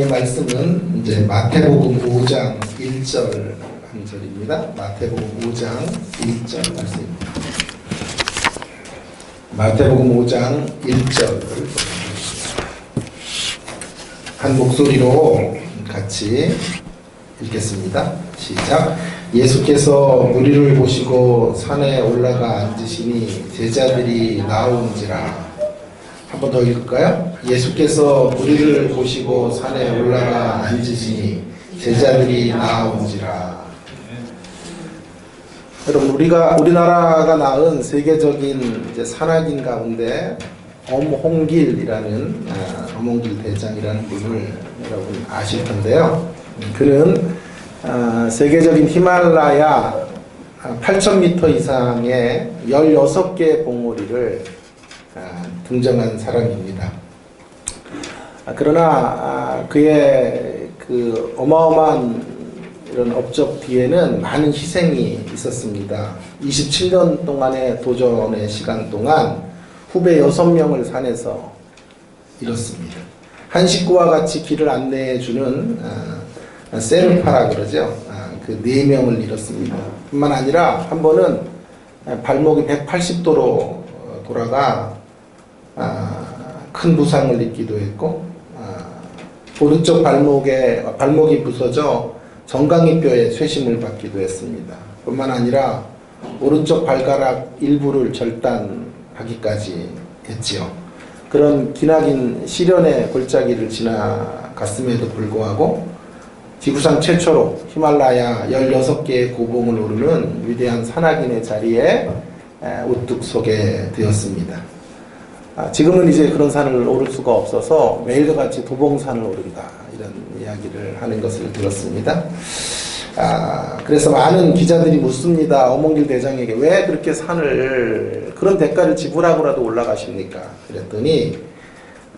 오늘 말씀은 이제 마태복음 5장 1절 한 절입니다. 마태복음 5장 1절 말씀입니다. 마태복음 5장 1절을 한 목소리로 같이 읽겠습니다. 시작. 예수께서 무리를 보시고 산에 올라가 앉으시니 제자들이 나오는지라. 한 번 더 읽을까요? 예수께서 무리를 보시고 산에 올라가 앉으시니 제자들이 나오는지라. 여러분, 우리나라가 낳은 세계적인 이제 산악인 가운데 엄홍길이라는 엄홍길 대장이라는 분을 여러분 아실 텐데요. 그는 세계적인 히말라야 8,000m 이상의 16개의 봉우리를 등정한 사람입니다. 그러나 그의 그 어마어마한 이런 업적 뒤에는 많은 희생이 있었습니다. 27년 동안의 도전의 시간 동안 후배 6명을 산에서 잃었습니다. 한 식구와 같이 길을 안내해주는 세르파라 그러죠. 그 4명을 잃었습니다. 뿐만 아니라 한 번은 발목이 180도로 돌아가 큰 부상을 입기도 했고, 오른쪽 발목이 부서져 정강이뼈에 쇠심을 받기도 했습니다. 뿐만 아니라 오른쪽 발가락 일부를 절단하기까지 했지요. 그런 기나긴 시련의 골짜기를 지나갔음에도 불구하고 지구상 최초로 히말라야 16개의 고봉을 오르는 위대한 산악인의 자리에 우뚝 서게 되었습니다. 지금은 이제 그런 산을 오를 수가 없어서 매일과 같이 도봉산을 오른다, 이런 이야기를 하는 것을 들었습니다. 그래서 많은 기자들이 묻습니다. 엄홍길 대장에게 왜 그렇게 산을 그런 대가를 지불하고라도 올라가십니까? 그랬더니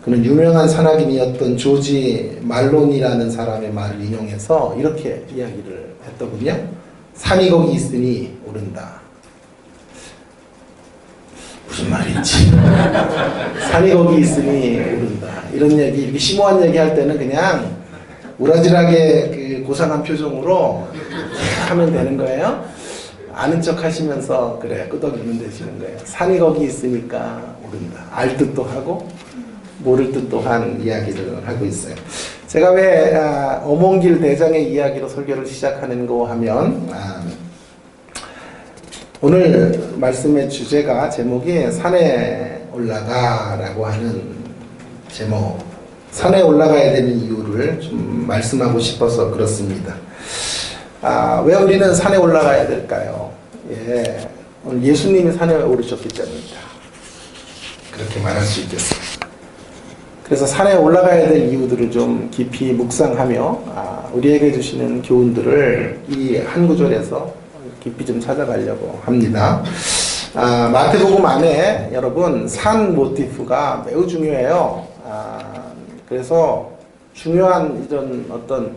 그는 유명한 산악인이었던 조지 말론이라는 사람의 말을 인용해서 이렇게 이야기를 했더군요. 산이 거기 있으니 오른다. 무슨 말인지. 산이 거기 있으니 오른다. 이런 얘기, 이렇게 심오한 얘기 할 때는 그냥 우라질하게 그 고상한 표정으로 하면 되는 거예요. 아는 척 하시면서 그래 끄덕이면 되시는 거예요. 산이 거기 있으니까 오른다. 알 뜻도 하고 모를 뜻도 한 이야기를 하고 있어요. 제가 왜 엄홍길 대장의 이야기로 설교를 시작하는 거 하면 오늘 말씀의 주제가 제목이 산에 올라가라고 하는 제목, 산에 올라가야 되는 이유를 좀 말씀하고 싶어서 그렇습니다. 왜 우리는 산에 올라가야 될까요? 오늘 예수님이 산에 오르셨기 때문입니다. 그렇게 말할 수 있겠습니다. 그래서 산에 올라가야 될 이유들을 좀 깊이 묵상하며 우리에게 주시는 교훈들을 이 한 구절에서 깊이 좀 찾아가려고 합니다. 마태복음 안에 여러분 산 모티프가 매우 중요해요. 그래서 중요한 이런 어떤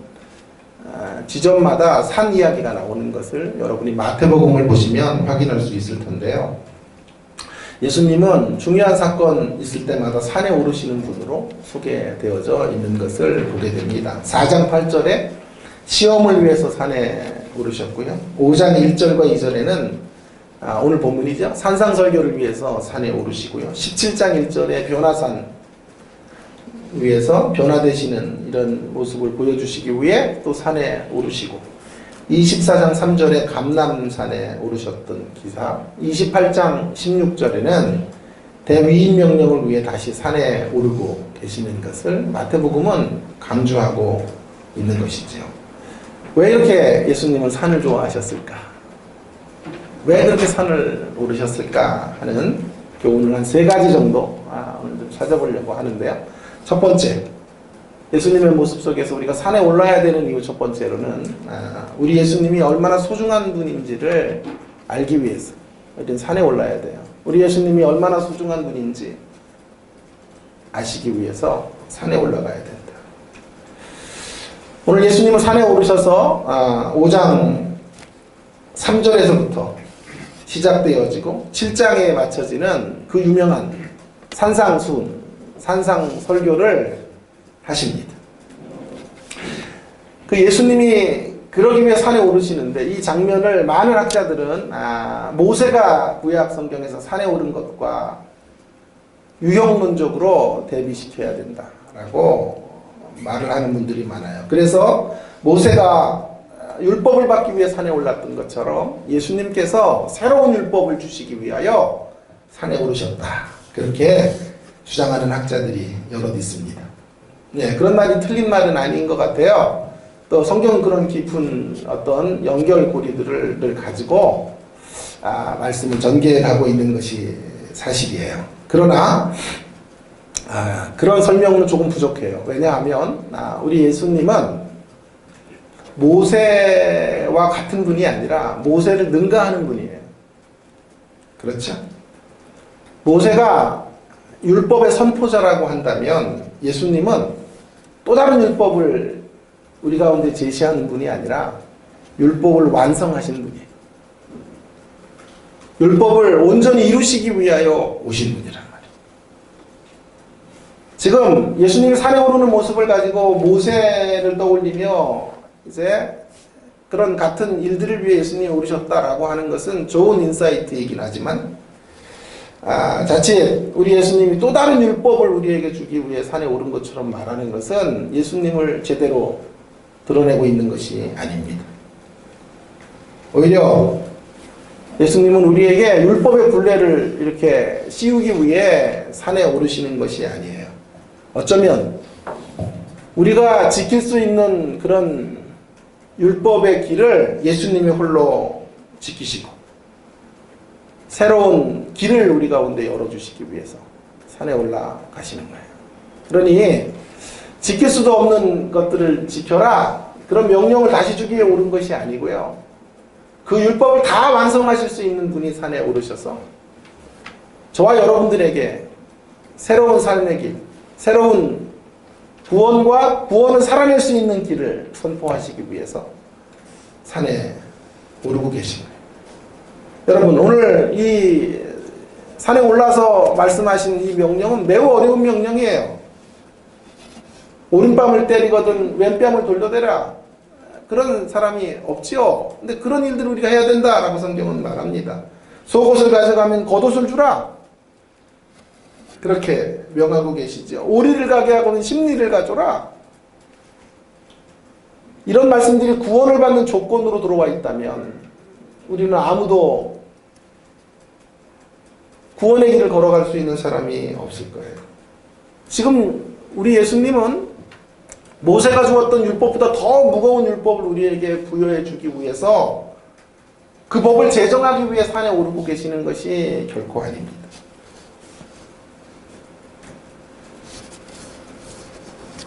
지점마다 산 이야기가 나오는 것을 여러분이 마태복음을 보시면 확인할 수 있을 텐데요. 예수님은 중요한 사건 있을 때마다 산에 오르시는 분으로 소개되어져 있는 것을 보게 됩니다. 4장 8절에 시험을 위해서 산에 오르셨고요. 5장 1절과 2절에는 오늘 본문이죠. 산상설교를 위해서 산에 오르시고요. 17장 1절에 변화산 위해서 변화되시는 이런 모습을 보여주시기 위해 또 산에 오르시고, 24장 3절에 감람산에 오르셨던 기사, 28장 16절에는 대위임 명령을 위해 다시 산에 오르고 계시는 것을 마태복음은 강조하고 있는 것이죠. 왜 이렇게 예수님은 산을 좋아하셨을까? 왜 그렇게 산을 오르셨을까 하는 교훈을 한 3가지 정도 오늘 좀 찾아보려고 하는데요. 첫 번째, 예수님의 모습 속에서 우리가 산에 올라야 되는 이유 첫 번째로는 우리 예수님이 얼마나 소중한 분인지를 알기 위해서 우리는 산에 올라야 돼요. 우리 예수님이 얼마나 소중한 분인지 아시기 위해서 산에 올라가야 된다. 오늘 예수님은 산에 오르셔서 5장 3절에서부터 시작되어지고 7장에 맞춰지는 그 유명한 산상설교를 하십니다. 그 예수님이 그러기 위해 산에 오르시는데 이 장면을 많은 학자들은 모세가 구약 성경에서 산에 오른 것과 유형론적으로 대비시켜야 된다라고 말을 하는 분들이 많아요. 그래서 모세가 율법을 받기 위해 산에 올랐던 것처럼 예수님께서 새로운 율법을 주시기 위하여 산에 오르셨다. 그렇게 주장하는 학자들이 여럿 있습니다. 네, 그런 말이 틀린 말은 아닌 것 같아요. 또 성경은 그런 깊은 어떤 연결고리들을 늘 가지고 말씀을 전개하고 있는 것이 사실이에요. 그러나 그런 설명은 조금 부족해요. 왜냐하면 우리 예수님은 모세와 같은 분이 아니라 모세를 능가하는 분이에요. 그렇죠? 모세가 율법의 선포자라고 한다면 예수님은 또 다른 율법을 우리 가운데 제시하는 분이 아니라 율법을 완성하신 분이에요. 율법을 온전히 이루시기 위하여 오신 분이란 말이에요. 지금 예수님이 산에 오르는 모습을 가지고 모세를 떠올리며 이제 그런 같은 일들을 위해 예수님이 오르셨다라고 하는 것은 좋은 인사이트이긴 하지만 자칫 우리 예수님이 또 다른 율법을 우리에게 주기 위해 산에 오른 것처럼 말하는 것은 예수님을 제대로 드러내고 있는 것이 아닙니다. 오히려 예수님은 우리에게 율법의 굴레를 이렇게 씌우기 위해 산에 오르시는 것이 아니에요. 어쩌면 우리가 지킬 수 있는 그런 율법의 길을 예수님이 홀로 지키시고 새로운 길을 우리 가운데 열어주시기 위해서 산에 올라가시는 거예요. 그러니 지킬 수도 없는 것들을 지켜라, 그런 명령을 다시 주기 위해 오른 것이 아니고요. 그 율법을 다 완성하실 수 있는 분이 산에 오르셔서 저와 여러분들에게 새로운 삶의 길, 새로운 구원과 구원을 살아낼 수 있는 길을 선포하시기 위해서 산에 오르고 계신 거예요. 여러분, 오늘 이 산에 올라서 말씀하신 이 명령은 매우 어려운 명령이에요. 오른뺨을 때리거든 왼뺨을 돌려대라. 그런 사람이 없지요. 근데 그런 일들을 우리가 해야 된다라고 성경은 말합니다. 속옷을 가져가면 겉옷을 주라. 그렇게 명하고 계시죠. 오리를 가게 하고는 심리를 가져라. 이런 말씀들이 구원을 받는 조건으로 들어와 있다면 우리는 아무도 구원의 길을 걸어갈 수 있는 사람이 없을 거예요. 지금 우리 예수님은 모세가 주었던 율법보다 더 무거운 율법을 우리에게 부여해 주기 위해서 그 법을 제정하기 위해 산에 오르고 계시는 것이 결코 아닙니다.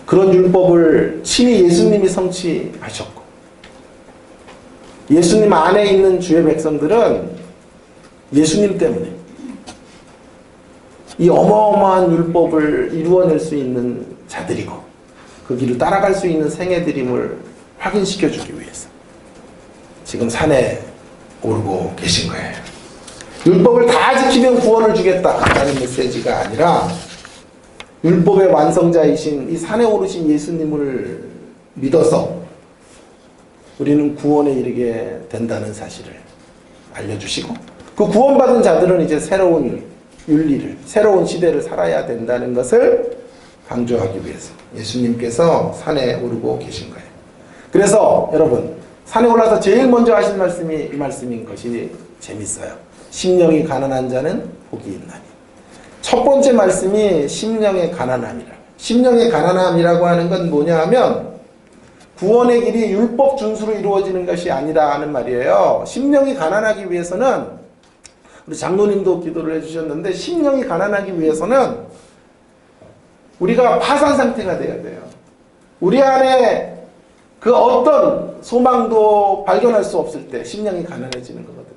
그런 율법을 친히 예수님이 성취하셨고 예수님 안에 있는 주의 백성들은 예수님 때문에 이 어마어마한 율법을 이루어낼 수 있는 자들이고 그 길을 따라갈 수 있는 생애들임을 확인시켜주기 위해서 지금 산에 오르고 계신 거예요. 율법을 다 지키면 구원을 주겠다라는 메시지가 아니라 율법의 완성자이신 이 산에 오르신 예수님을 믿어서 우리는 구원에 이르게 된다는 사실을 알려주시고 그 구원받은 자들은 이제 새로운 윤리를, 새로운 시대를 살아야 된다는 것을 강조하기 위해서 예수님께서 산에 오르고 계신 거예요. 그래서 여러분, 산에 올라서 제일 먼저 하신 말씀이 이 말씀인 것이 재밌어요. 심령이 가난한 자는 복이 있나니. 첫 번째 말씀이 심령의 가난함이라. 심령의 가난함이라고 하는 건 뭐냐 하면 구원의 길이 율법 준수로 이루어지는 것이 아니라 하는 말이에요. 심령이 가난하기 위해서는 우리 장로님도 기도를 해주셨는데 심령이 가난하기 위해서는 우리가 파산 상태가 돼야 돼요. 우리 안에 그 어떤 소망도 발견할 수 없을 때 심령이 가난해지는 거거든요.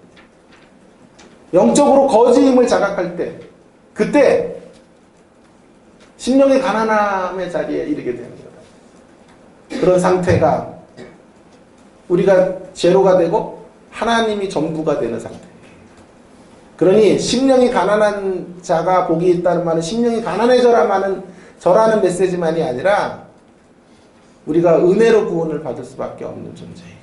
영적으로 거지임을 자각할 때 그때 심령의 가난함의 자리에 이르게 되는 거다. 그런 상태가 우리가 제로가 되고 하나님이 전부가 되는 상태. 그러니 심령이 가난한 자가 복이 있다는 말은 심령이 가난해져라는 저라는 메시지만이 아니라 우리가 은혜로 구원을 받을 수밖에 없는 존재예요.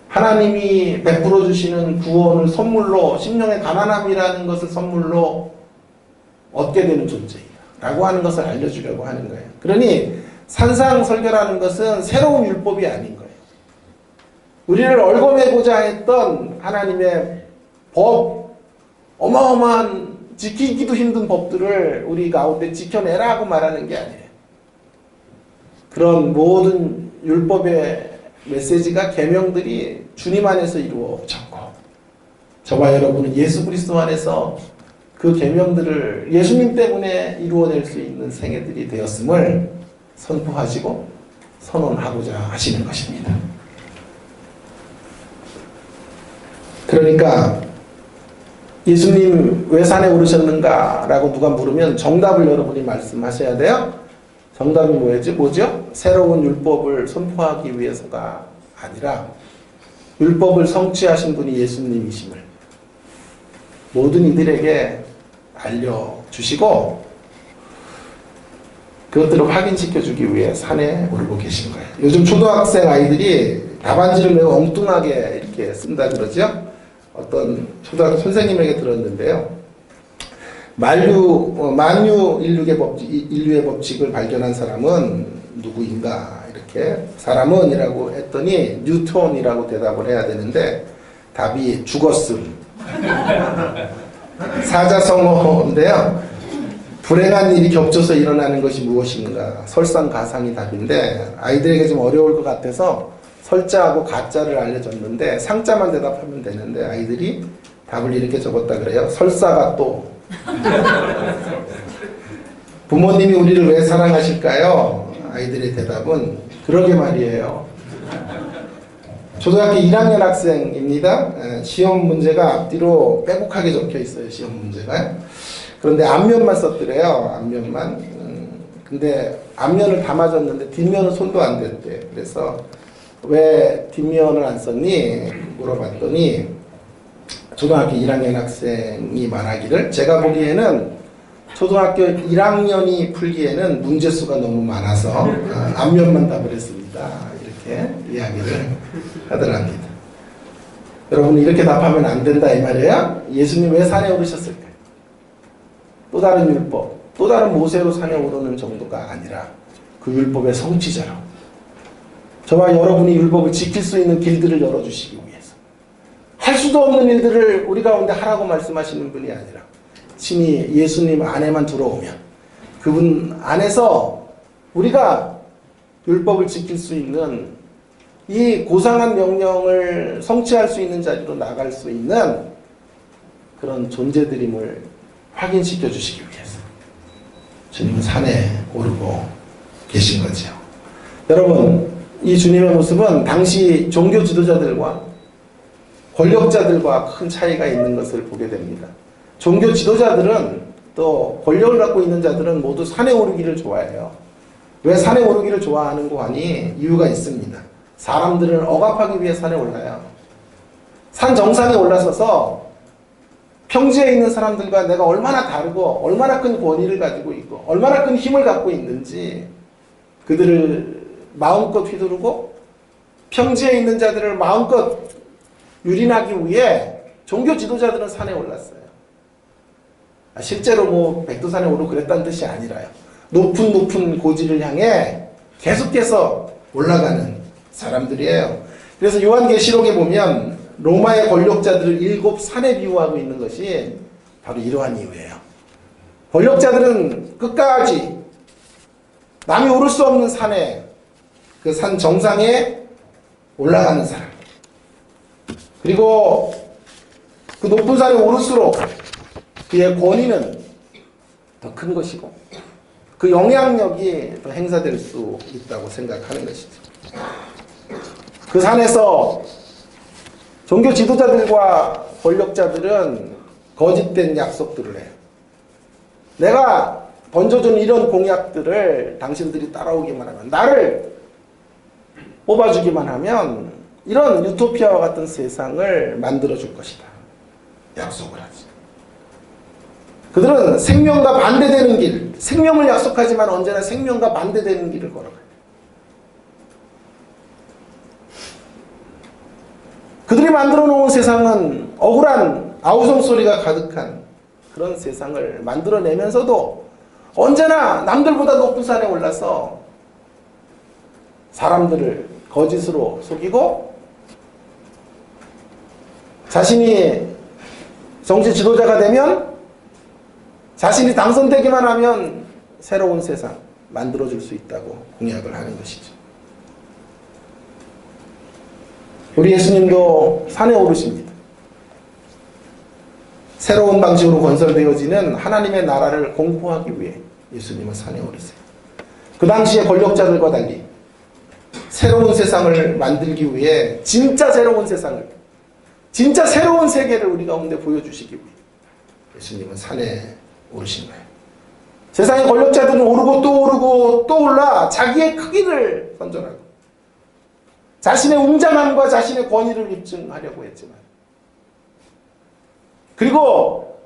하나님이 베풀어 주시는 구원을 선물로, 심령의 가난함이라는 것을 선물로 얻게 되는 존재예요 라고 하는 것을 알려주려고 하는 거예요. 그러니 산상설교라는 것은 새로운 율법이 아닌 거예요. 우리를 얽어매고자 했던 하나님의 법, 어마어마한 지키기도 힘든 법들을 우리 가운데 지켜내라고 말하는 게 아니에요. 그런 모든 율법의 메시지가, 계명들이 주님 안에서 이루어졌고, 저와 여러분은 예수 그리스도 안에서 그 계명들을 예수님 때문에 이루어낼 수 있는 생애들이 되었음을 선포하시고 선언하고자 하시는 것입니다. 그러니까 예수님 왜 산에 오르셨는가 라고 누가 물으면 정답을 여러분이 말씀하셔야 돼요. 정답이 뭐죠? 새로운 율법을 선포하기 위해서가 아니라 율법을 성취하신 분이 예수님이심을 모든 이들에게 알려주시고 그것들을 확인시켜주기 위해 산에 오르고 계신 거예요. 요즘 초등학생 아이들이 답안지를 매우 엉뚱하게 이렇게 쓴다 그러죠. 어떤 초등학교 선생님에게 들었는데요. 만유 인류의 법칙을 발견한 사람은 누구인가? 이렇게 사람은 이라고 했더니 뉴턴이라고 대답을 해야 되는데 답이 죽었음. 사자성어인데요. 불행한 일이 겹쳐서 일어나는 것이 무엇인가? 설상가상이 답인데 아이들에게 좀 어려울 것 같아서 설자하고 가짜를 알려줬는데 상자만 대답하면 되는데 아이들이 답을 이렇게 적었다 그래요. 설사가 또. 부모님이 우리를 왜 사랑하실까요? 아이들의 대답은 그러게 말이에요. 초등학교 1학년 학생입니다. 시험 문제가 앞뒤로 빼곡하게 적혀 있어요. 시험 문제가. 그런데 앞면만 썼더래요. 앞면만. 근데 앞면을 다 맞았는데 뒷면은 손도 안 댔대. 그래서 왜 뒷면을 안 썼니? 물어봤더니 초등학교 1학년 학생이 말하기를 제가 보기에는 초등학교 1학년이 풀기에는 문제수가 너무 많아서 앞면만 답을 했습니다. 이렇게 이야기를 하더랍니다. 여러분 이렇게 답하면 안 된다 이 말이에요. 예수님 왜 산에 오르셨을까요? 또 다른 율법, 또 다른 모세로 산에 오르는 정도가 아니라 그 율법의 성취자로 저와 여러분이 율법을 지킬 수 있는 길들을 열어주시기 위해서 할 수도 없는 일들을 우리 가운데 하라고 말씀하시는 분이 아니라 친히 예수님 안에만 들어오면 그분 안에서 우리가 율법을 지킬 수 있는 이 고상한 명령을 성취할 수 있는 자리로 나갈 수 있는 그런 존재들임을 확인시켜 주시기 위해서 주님은 산에 오르고 계신 거죠. 여러분 이 주님의 모습은 당시 종교 지도자들과 권력자들과 큰 차이가 있는 것을 보게 됩니다. 종교 지도자들은 또 권력을 갖고 있는 자들은 모두 산에 오르기를 좋아해요. 왜 산에 오르기를 좋아하는고 하니 이유가 있습니다. 사람들을 억압하기 위해 산에 올라요. 산 정상에 올라서서 평지에 있는 사람들과 내가 얼마나 다르고 얼마나 큰 권위를 가지고 있고 얼마나 큰 힘을 갖고 있는지 그들을 마음껏 휘두르고 평지에 있는 자들을 마음껏 유린하기 위해 종교 지도자들은 산에 올랐어요. 실제로 뭐 백두산에 오르고 그랬다는 뜻이 아니라요. 높은 고지를 향해 계속해서 올라가는 사람들이에요. 그래서 요한계시록에 보면 로마의 권력자들을 7 산에 비유하고 있는 것이 바로 이러한 이유예요. 권력자들은 끝까지 남이 오를 수 없는 산에 그 산 정상에 올라가는 사람. 그리고 그 높은 산에 오를수록 그의 권위는 더 큰 것이고 그 영향력이 더 행사될 수 있다고 생각하는 것이죠. 그 산에서 종교 지도자들과 권력자들은 거짓된 약속들을 해요. 내가 던져준 이런 공약들을 당신들이 따라오기만 하면 나를 뽑아주기만 하면 이런 유토피아와 같은 세상을 만들어줄 것이다. 약속을 하지. 그들은 생명과 반대되는 길, 생명을 약속하지만 언제나 생명과 반대되는 길을 걸어가요. 그들이 만들어 놓은 세상은 억울한 아우성 소리가 가득한 그런 세상을 만들어내면서도 언제나 남들보다 높은 산에 올라서 사람들을 거짓으로 속이고 자신이 정치 지도자가 되면 자신이 당선되기만 하면 새로운 세상 만들어줄 수 있다고 공약을 하는 것이죠. 우리 예수님도 산에 오르십니다. 새로운 방식으로 건설되어지는 하나님의 나라를 공포하기 위해 예수님은 산에 오르세요. 그 당시의 권력자들과 달리 새로운 세상을 만들기 위해 진짜 새로운 세상을, 진짜 새로운 세계를 우리 가운데 보여주시기 위해 예수님은 산에 오르신 거예요. 세상의 권력자들은 오르고 또 올라 자기의 크기를 선전하고 자신의 웅장함과 자신의 권위를 입증하려고 했지만, 그리고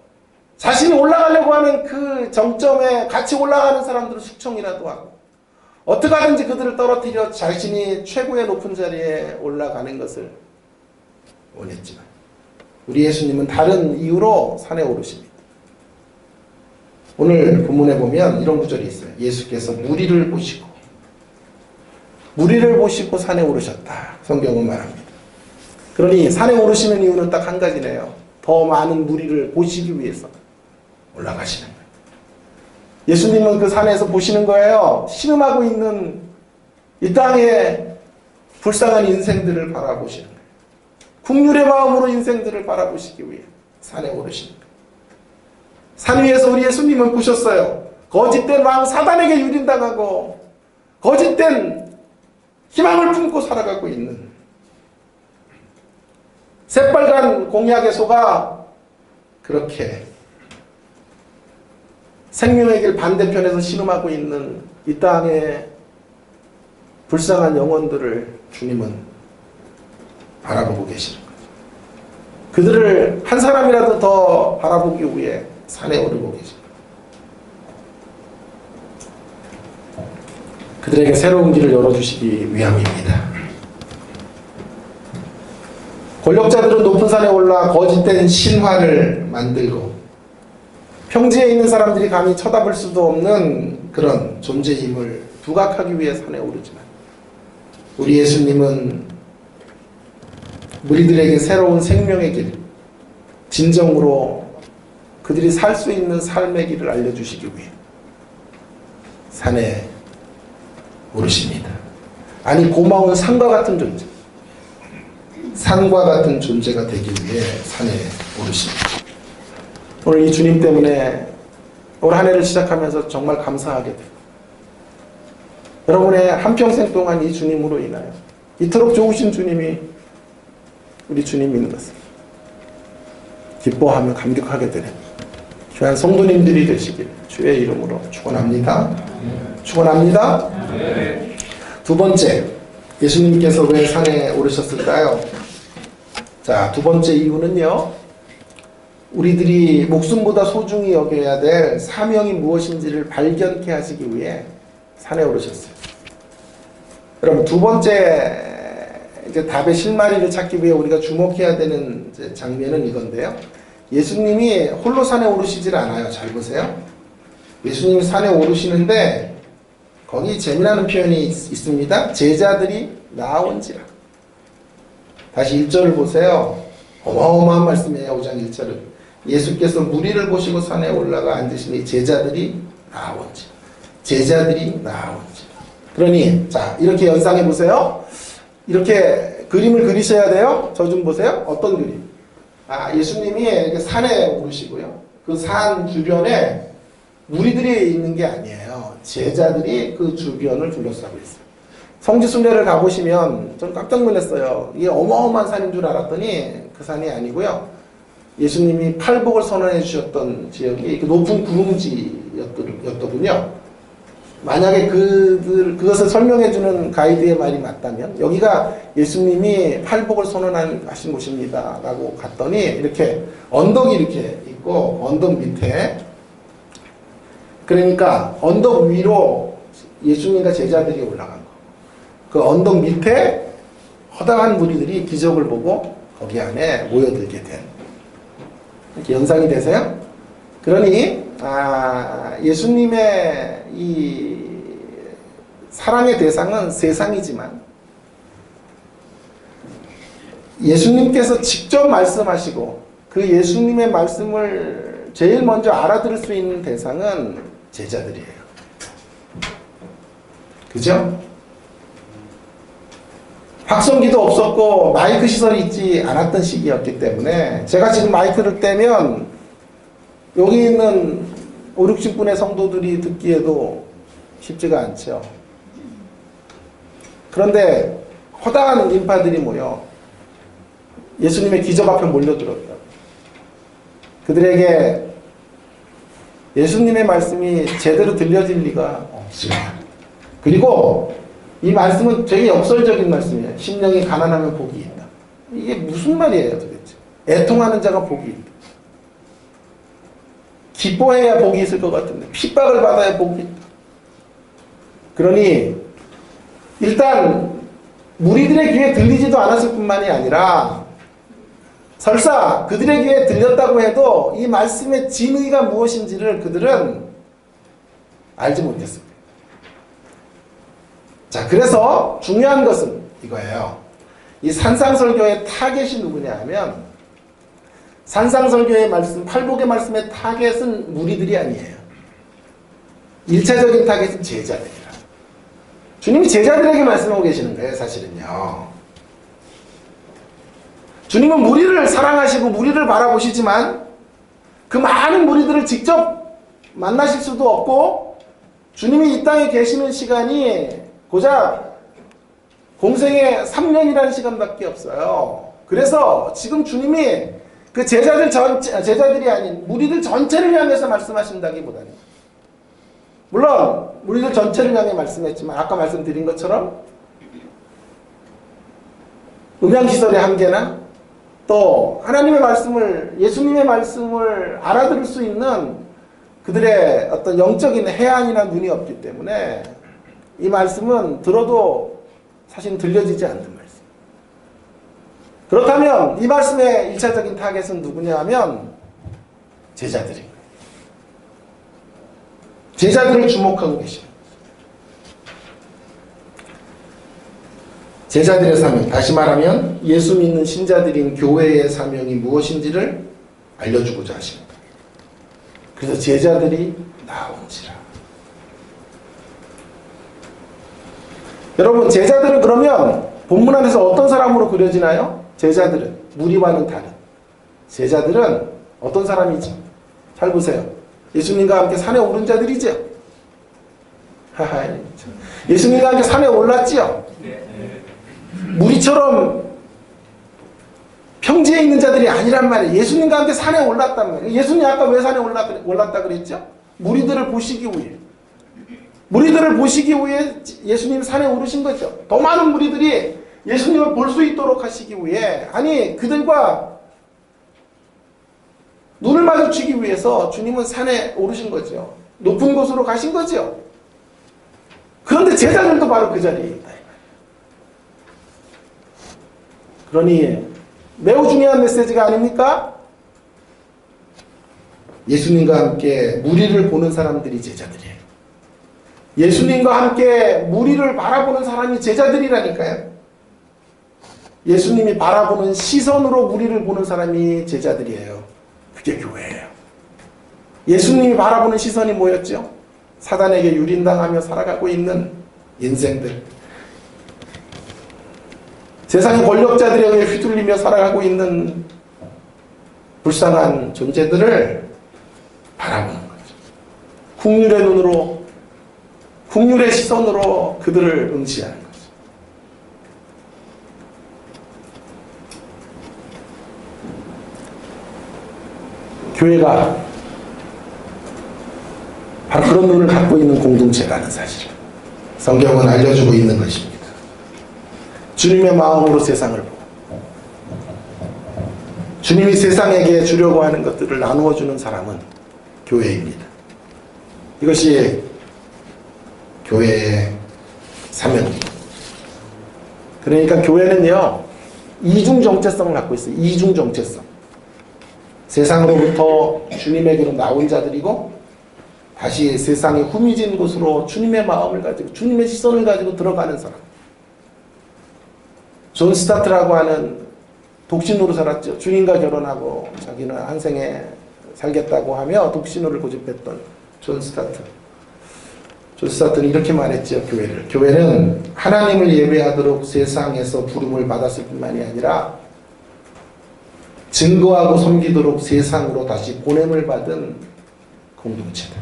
자신이 올라가려고 하는 그 정점에 같이 올라가는 사람들을 숙청이라도 하고 어떻게 하든지 그들을 떨어뜨려 자신이 최고의 높은 자리에 올라가는 것을 원했지만, 우리 예수님은 다른 이유로 산에 오르십니다. 오늘 본문에 보면 이런 구절이 있어요. 예수께서 무리를 보시고 산에 오르셨다. 성경은 말합니다. 그러니 산에 오르시는 이유는 딱 한 가지네요. 더 많은 무리를 보시기 위해서 올라가시는 거예요. 예수님은 그 산에서 보시는 거예요. 신음하고 있는 이 땅의 불쌍한 인생들을 바라보시는 거예요. 국률의 마음으로 인생들을 바라보시기 위해 산에 오르시는 거예요. 산 위에서 우리 예수님은 보셨어요. 거짓된 왕 사단에게 유린당하고 거짓된 희망을 품고 살아가고 있는 새빨간 공약에 속아 그렇게 생명의 길 반대편에서 신음하고 있는 이 땅의 불쌍한 영혼들을 주님은 바라보고 계시는 거죠. 그들을 한 사람이라도 더 바라보기 위해 산에 오르고 계십니다. 그들에게 새로운 길을 열어주시기 위함입니다. 권력자들은 높은 산에 올라 거짓된 신화를 만들고 평지에 있는 사람들이 감히 쳐다볼 수도 없는 그런 존재의 힘을 부각하기 위해 산에 오르지만, 우리 예수님은 무리들에게 새로운 생명의 길, 진정으로 그들이 살 수 있는 삶의 길을 알려주시기 위해 산에 오르십니다. 아니, 고마운 산과 같은 존재, 산과 같은 존재가 되기 위해 산에 오르십니다. 오늘 이 주님 때문에 올 한 해를 시작하면서 정말 감사하게 돼요. 여러분의 한평생 동안 이 주님으로 인하여 이토록 좋으신 주님이 우리 주님인 것을 기뻐하며 감격하게 되는 귀한 성도님들이 되시길 주의 이름으로 축원합니다. 축원합니다. 두 번째, 예수님께서 왜 산에 오르셨을까요? 자, 두 번째 이유는요, 우리들이 목숨보다 소중히 여겨야 될 사명이 무엇인지를 발견케 하시기 위해 산에 오르셨어요. 여러분, 두 번째 이제 답의 실마리를 찾기 위해 우리가 주목해야 되는 이제 장면은 이건데요. 예수님이 홀로 산에 오르시질 않아요. 잘 보세요. 예수님이 산에 오르시는데 거기 재미나는 표현이 있습니다. 제자들이 나아온지라. 다시 1절을 보세요. 어마어마한 말씀이에요. 5장 1절은. 예수께서 무리를 보시고 산에 올라가 앉으시니 제자들이 나아온지라. 제자들이 나아온지라. 그러니 자, 이렇게 연상해 보세요. 이렇게 그림을 그리셔야 돼요. 저 좀 보세요. 어떤 그림? 아, 예수님이 이렇게 산에 오르시고요. 그 산 주변에 무리들이 있는 게 아니에요. 제자들이 그 주변을 둘러싸고 있어요. 성지순례를 가보시면 전 깜짝 놀랐어요. 이게 어마어마한 산인 줄 알았더니 그 산이 아니고요. 예수님이 팔복을 선언해 주셨던 지역이 그 높은 구름지였더군요. 만약에 그것을 설명해 주는 가이드의 말이 맞다면 여기가 예수님이 팔복을 선언하신 곳입니다 라고 갔더니 이렇게 언덕이 이렇게 있고 언덕 밑에 그러니까 언덕 위로 예수님과 제자들이 올라간 거. 그 언덕 밑에 허다한 무리들이 기적을 보고 거기 안에 모여들게 된. 이렇게 연상이 되세요? 그러니 예수님의 이 사랑의 대상은 세상이지만 예수님께서 직접 말씀하시고 그 예수님의 말씀을 제일 먼저 알아들을 수 있는 대상은 제자들이에요. 그죠? 확성기도 없었고 마이크 시설이 있지 않았던 시기였기 때문에 제가 지금 마이크를 떼면 여기 있는 5, 60분의 성도들이 듣기에도 쉽지가 않죠. 그런데 허다한 인파들이 모여 예수님의 기적 앞에 몰려들었다. 그들에게 예수님의 말씀이 제대로 들려질 리가 없습니다. 그리고 이 말씀은 되게 역설적인 말씀이에요. 심령이 가난하면 복이 있다. 이게 무슨 말이에요 도대체? 애통하는 자가 복이 있다. 기뻐해야 복이 있을 것 같은데 핍박을 받아야 복이 있다. 그러니 일단 무리들의 귀에 들리지도 않았을 뿐만이 아니라 설사 그들의 귀에 들렸다고 해도 이 말씀의 진의가 무엇인지를 그들은 알지 못했습니다. 자, 그래서 중요한 것은 이거예요. 이 산상설교의 타겟이 누구냐 하면 산상설교의 말씀, 팔복의 말씀의 타겟은 무리들이 아니에요. 1차적인 타겟은 제자들이라. 주님이 제자들에게 말씀하고 계시는 거예요, 사실은요. 주님은 무리를 사랑하시고 무리를 바라보시지만 그 많은 무리들을 직접 만나실 수도 없고 주님이 이 땅에 계시는 시간이 고작 공생의 3년이라는 시간밖에 없어요. 그래서 지금 주님이 그 제자들이 아닌 무리들 전체를 향해서 말씀하신다기보다는 물론 무리들 전체를 향해 말씀했지만 아까 말씀드린 것처럼 음향시설의 한계나 또 하나님의 말씀을 예수님의 말씀을 알아들을 수 있는 그들의 어떤 영적인 해안이나 눈이 없기 때문에 이 말씀은 들어도 사실 들려지지 않는 말씀. 그렇다면 이 말씀의 1차적인 타겟은 누구냐 하면 제자들입니다. 제자들을 주목하고 계십니다. 제자들의 사명, 다시 말하면 예수 믿는 신자들인 교회의 사명이 무엇인지를 알려주고자 하십니다. 그래서 제자들이 나온지라. 여러분, 제자들은 그러면 본문 안에서 어떤 사람으로 그려지나요? 제자들은 무리와는 다른 제자들은 어떤 사람이지? 잘 보세요. 예수님과 함께 산에 오른 자들이죠. 예수님과 함께 산에 올랐지요. 무리처럼 평지에 있는 자들이 아니란 말이에요. 예수님과 함께 산에 올랐단 말이에요. 예수님 아까 왜 산에 올랐다 그랬죠? 무리들을 보시기 위해. 무리들을 보시기 위해 예수님 산에 오르신 거죠. 더 많은 무리들이 예수님을 볼 수 있도록 하시기 위해, 아니 그들과 눈을 마주치기 위해서 주님은 산에 오르신 거죠. 높은 곳으로 가신 거죠. 그런데 제자들도 바로 그 자리에 있다. 그러니 매우 중요한 메시지가 아닙니까? 예수님과 함께 무리를 보는 사람들이 제자들이에요. 예수님과 함께 무리를 바라보는 사람이 제자들이라니까요. 예수님이 바라보는 시선으로 무리를 보는 사람이 제자들이에요. 그게 교회예요. 예수님이 바라보는 시선이 뭐였죠? 사단에게 유린당하며 살아가고 있는 인생들, 세상의 권력자들에 의해 휘둘리며 살아가고 있는 불쌍한 존재들을 바라보는 거죠. 국률의 눈으로, 국률의 시선으로 그들을 응시하는 거죠. 교회가 바로 그런 눈을 갖고 있는 공동체라는 사실을 성경은 알려주고 있는 것입니다. 주님의 마음으로 세상을 보고 주님이 세상에게 주려고 하는 것들을 나누어 주는 사람은 교회입니다. 이것이 교회의 사명입니다. 그러니까 교회는요, 이중 정체성을 갖고 있어요. 이중 정체성. 세상으로부터 주님에게로 나온 자들이고 다시 세상의 후미진 곳으로 주님의 마음을 가지고 주님의 시선을 가지고 들어가는 사람. 존 스타트라고 하는 독신으로 살았죠. 주님과 결혼하고 자기는 한 생에 살겠다고 하며 독신호를 고집했던 존 스타트. 존 스타트는 이렇게 말했죠. 교회는 하나님을 예배하도록 세상에서 부름을 받았을 뿐만이 아니라 증거하고 섬기도록 세상으로 다시 보냄을 받은 공동체다.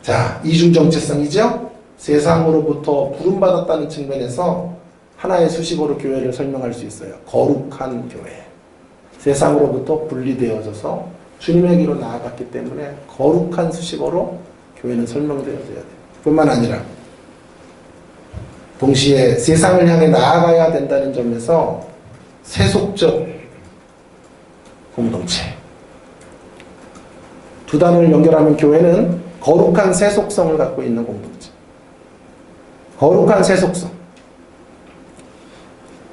자, 이중 정체성이죠. 세상으로부터 부름받았다는 측면에서 하나의 수식어로 교회를 설명할 수 있어요. 거룩한 교회. 세상으로부터 분리되어져서 주님에게로 나아갔기 때문에 거룩한 수식어로 교회는 설명되어져야 돼요. 뿐만 아니라 동시에 세상을 향해 나아가야 된다는 점에서 세속적 공동체. 두 단어를 연결하면 교회는 거룩한 세속성을 갖고 있는 공동체. 거룩한 세속성.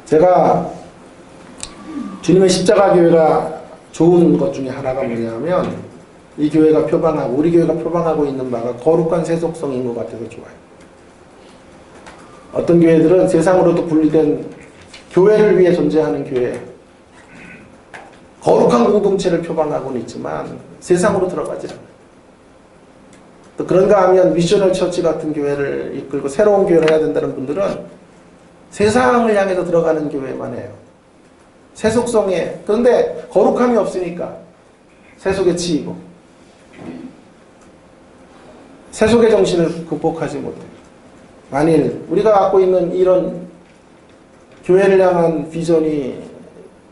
제가 주님의 십자가 교회가 좋은 것 중에 하나가 뭐냐면 이 교회가 표방하고 우리 교회가 표방하고 있는 바가 거룩한 세속성인 것 같아서 좋아요. 어떤 교회들은 세상으로도 분리된 교회를 위해 존재하는 교회, 거룩한 공동체를 표방하고는 있지만 세상으로 들어가지 않아요. 또 그런가 하면 미셔널 처치 같은 교회를 이끌고 새로운 교회를 해야 된다는 분들은 세상을 향해서 들어가는 교회만 해요. 세속성에. 그런데 거룩함이 없으니까 세속에 치이고 세속의 정신을 극복하지 못해요. 만일 우리가 갖고 있는 이런 교회를 향한 비전이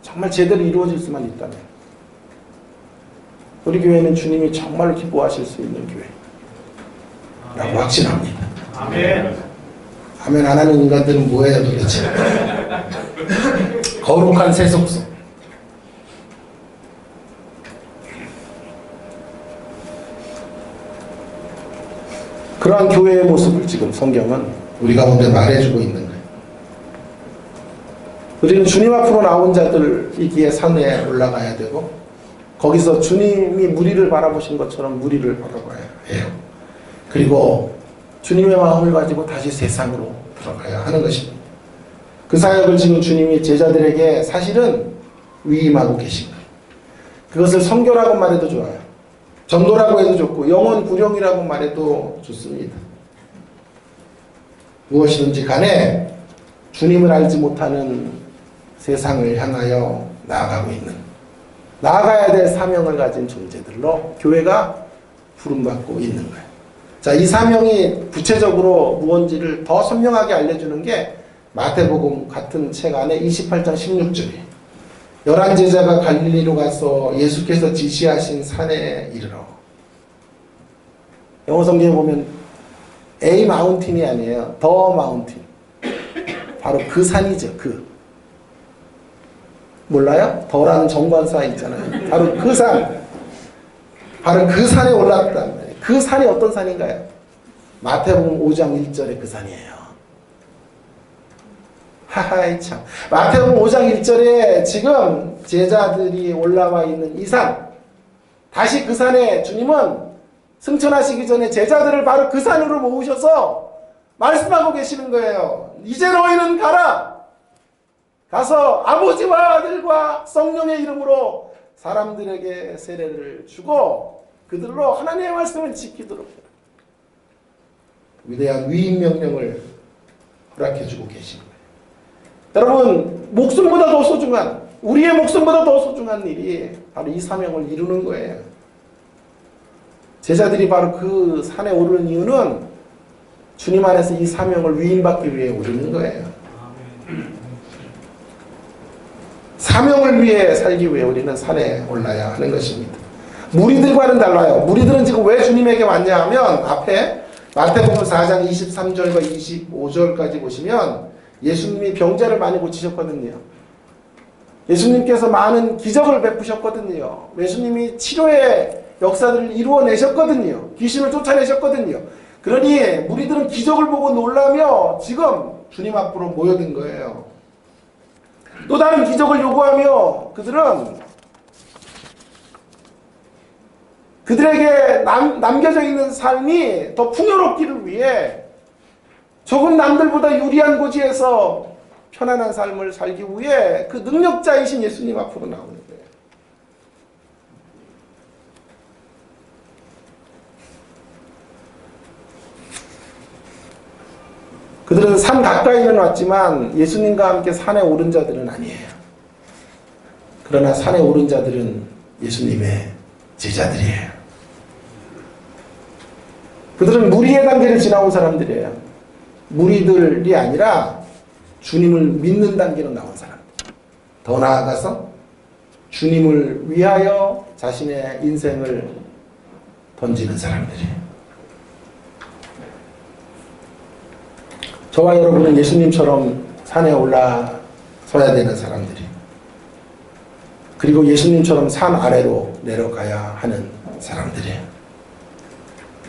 정말 제대로 이루어질 수만 있다면 우리 교회는 주님이 정말로 기뻐하실 수 있는 교회라고 확신합니다. 아멘. 아멘 안 하는 인간들은 뭐예요 도대체. 거룩한 세속성. 그러한 교회의 모습을 지금 성경은 우리 가운데 말해주고 있는 거예요. 우리는 주님 앞으로 나온 자들이기에 산에 올라가야 되고 거기서 주님이 무리를 바라보신 것처럼 무리를 바라봐야 해요. 그리고 주님의 마음을 가지고 다시 세상으로 들어가야 하는 것입니다. 그 사역을 지금 주님이 제자들에게 사실은 위임하고 계신 거예요. 그것을 선교라고 말해도 좋아요. 전도라고 해도 좋고 영혼 구령이라고 말해도 좋습니다. 무엇이든지 간에 주님을 알지 못하는 세상을 향하여 나아가고 있는, 나아가야 될 사명을 가진 존재들로 교회가 부름받고 있는 거예요. 자, 이 사명이 구체적으로 무언지를 더 선명하게 알려주는 게 마태복음 같은 책 안에 28장 16절이에요. 11제자가 갈릴리로 가서 예수께서 지시하신 산에 이르러. 영어 성경에 보면 A 마운틴이 아니에요. 더 마운틴. 바로 그 산이죠. 그. 몰라요? 더라는 정관사 있잖아요. 바로 그 산. 바로 그 산에 올랐단 말이에요. 그 산이 어떤 산인가요? 마태복음 5장 1절에 그 산이에요. 하하이 참. 마태복음 5장 1절에 지금 제자들이 올라와 있는 이 산. 다시 그 산에 주님은 승천하시기 전에 제자들을 바로 그 산으로 모으셔서 말씀하고 계시는 거예요. 이제 너희는 가라. 가서 아버지와 아들과 성령의 이름으로 사람들에게 세례를 주고 그들로 하나님의 말씀을 지키도록 해라. 위대한 위임 명령을 허락해 주고 계십니다. 여러분, 목숨보다 더 소중한, 우리의 목숨보다 더 소중한 일이 바로 이 사명을 이루는 거예요. 제자들이 바로 그 산에 오르는 이유는 주님 안에서 이 사명을 위임받기 위해 오르는 거예요. 사명을 위해 살기 위해 우리는 산에 올라야 하는 것입니다. 무리들과는 달라요. 무리들은 지금 왜 주님에게 왔냐 하면 앞에 마태복음 4장 23절과 25절까지 보시면 예수님이 병자를 많이 고치셨거든요. 예수님께서 많은 기적을 베푸셨거든요. 예수님이 치료의 역사들을 이루어내셨거든요. 귀신을 쫓아내셨거든요. 그러니 무리들은 기적을 보고 놀라며 지금 주님 앞으로 모여든 거예요. 또 다른 기적을 요구하며 그들에게 남겨져 있는 삶이 더 풍요롭기를 위해 조금 남들보다 유리한 고지에서 편안한 삶을 살기 위해 그 능력자이신 예수님 앞으로 나오는 거예요. 그들은 산 가까이는 왔지만 예수님과 함께 산에 오른 자들은 아니에요. 그러나 산에 오른 자들은 예수님의 제자들이에요. 그들은 무리의 단계를 지나온 사람들이에요. 무리들이 아니라 주님을 믿는 단계로 나온 사람들. 더 나아가서 주님을 위하여 자신의 인생을 던지는 사람들이에요. 저와 여러분은 예수님처럼 산에 올라서야 되는 사람들이, 그리고 예수님처럼 산 아래로 내려가야 하는 사람들이에요.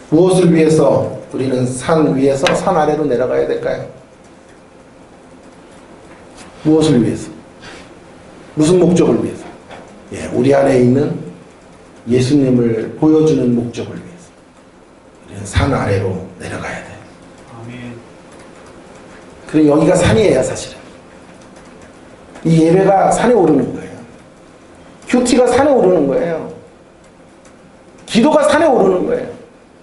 무엇을 위해서 우리는 산 위에서 산 아래로 내려가야 될까요? 무엇을 위해서? 무슨 목적을 위해서? 우리 안에 있는 예수님을 보여주는 목적을 위해서 우리는 산 아래로 내려가야 돼요. 그리고 여기가 산이에요, 사실은. 이 예배가 산에 오르는 거예요. 큐티가 산에 오르는 거예요. 기도가 산에 오르는 거예요.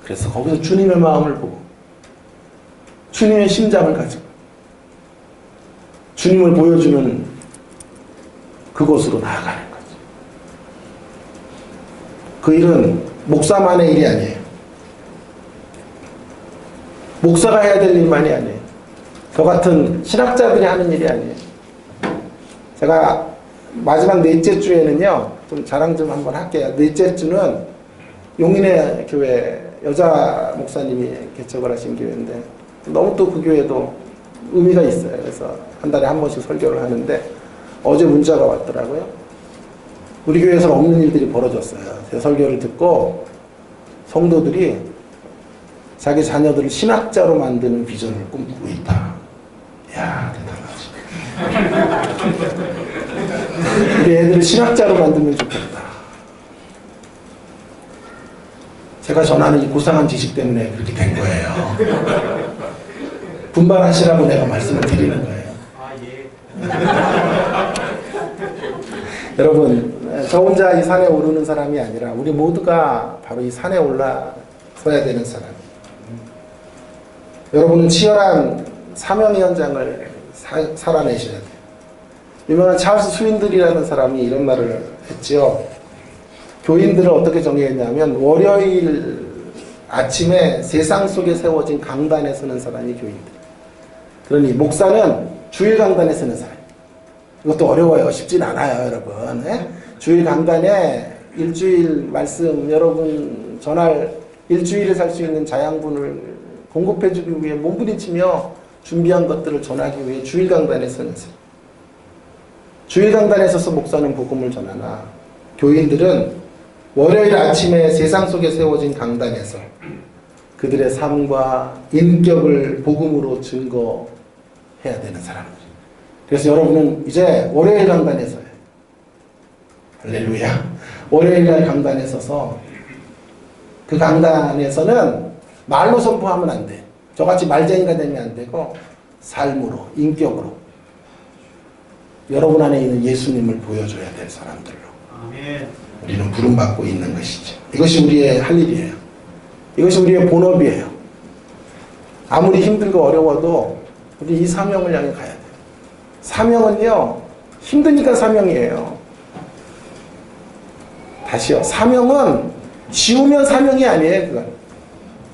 그래서 거기서 주님의 마음을 보고 주님의 심장을 가지고 주님을 보여주는 그곳으로 나아가는 거죠. 그 일은 목사만의 일이 아니에요. 목사가 해야 될 일만이 아니에요. 저 같은 신학자들이 하는 일이 아니에요. 제가 마지막 넷째 주에는요, 좀 자랑 좀 한번 할게요. 넷째 주는 용인의 교회 여자 목사님이 개척을 하신 교회인데 너무 또 그 교회도 의미가 있어요. 그래서 한 달에 한 번씩 설교를 하는데 어제 문자가 왔더라고요. 우리 교회에서는 없는 일들이 벌어졌어요. 제 설교를 듣고 성도들이 자기 자녀들을 신학자로 만드는 비전을 꿈꾸고 있다. 이야, 대단하지. 우리 애들을 신학자로 만들면 좋겠다. 제가 전하는 이 고상한 지식 때문에 그렇게 된 거예요. 분발하시라고 내가 말씀을 드리는 거예요. 여러분, 저 혼자 이 산에 오르는 사람이 아니라 우리 모두가 바로 이 산에 올라서야 되는 사람. 여러분은 치열한 사명의 현장을 살아내셔야 돼요. 유명한 찰스 스윈들이라는 사람이 이런 말을 했지요. 교인들을 어떻게 정의했냐면 월요일 아침에 세상 속에 세워진 강단에 서는 사람이 교인들. 그러니 목사는 주일 강단에 서는 사람. 이것도 어려워요. 쉽진 않아요, 여러분. 주일 강단에 일주일 말씀 여러분 전할 일주일에 살 수 있는 자양분을 공급해주기 위해 몸부림치며 준비한 것들을 전하기 위해 주일 강단에 서는 사람. 주일 강단에 서서 목사는 복음을 전하나 교인들은 월요일 아침에 세상 속에 세워진 강단에서 그들의 삶과 인격을 복음으로 증거해야 되는 사람들. 그래서 여러분은 이제 월요일 강단에 서요. 할렐루야. 월요일 날 강단에 서서 그 강단에서는 말로 선포하면 안 돼. 저같이 말쟁이가 되면 안 되고 삶으로, 인격으로 여러분 안에 있는 예수님을 보여줘야 될 사람들로 아멘. 우리는 부름받고 있는 것이죠. 이것이 우리의 할 일이에요. 이것이 우리의 본업이에요. 아무리 힘들고 어려워도 우리 이 사명을 향해 가야 돼요. 사명은요, 힘드니까 사명이에요. 다시요. 사명은 쉬우면 사명이 아니에요. 그건.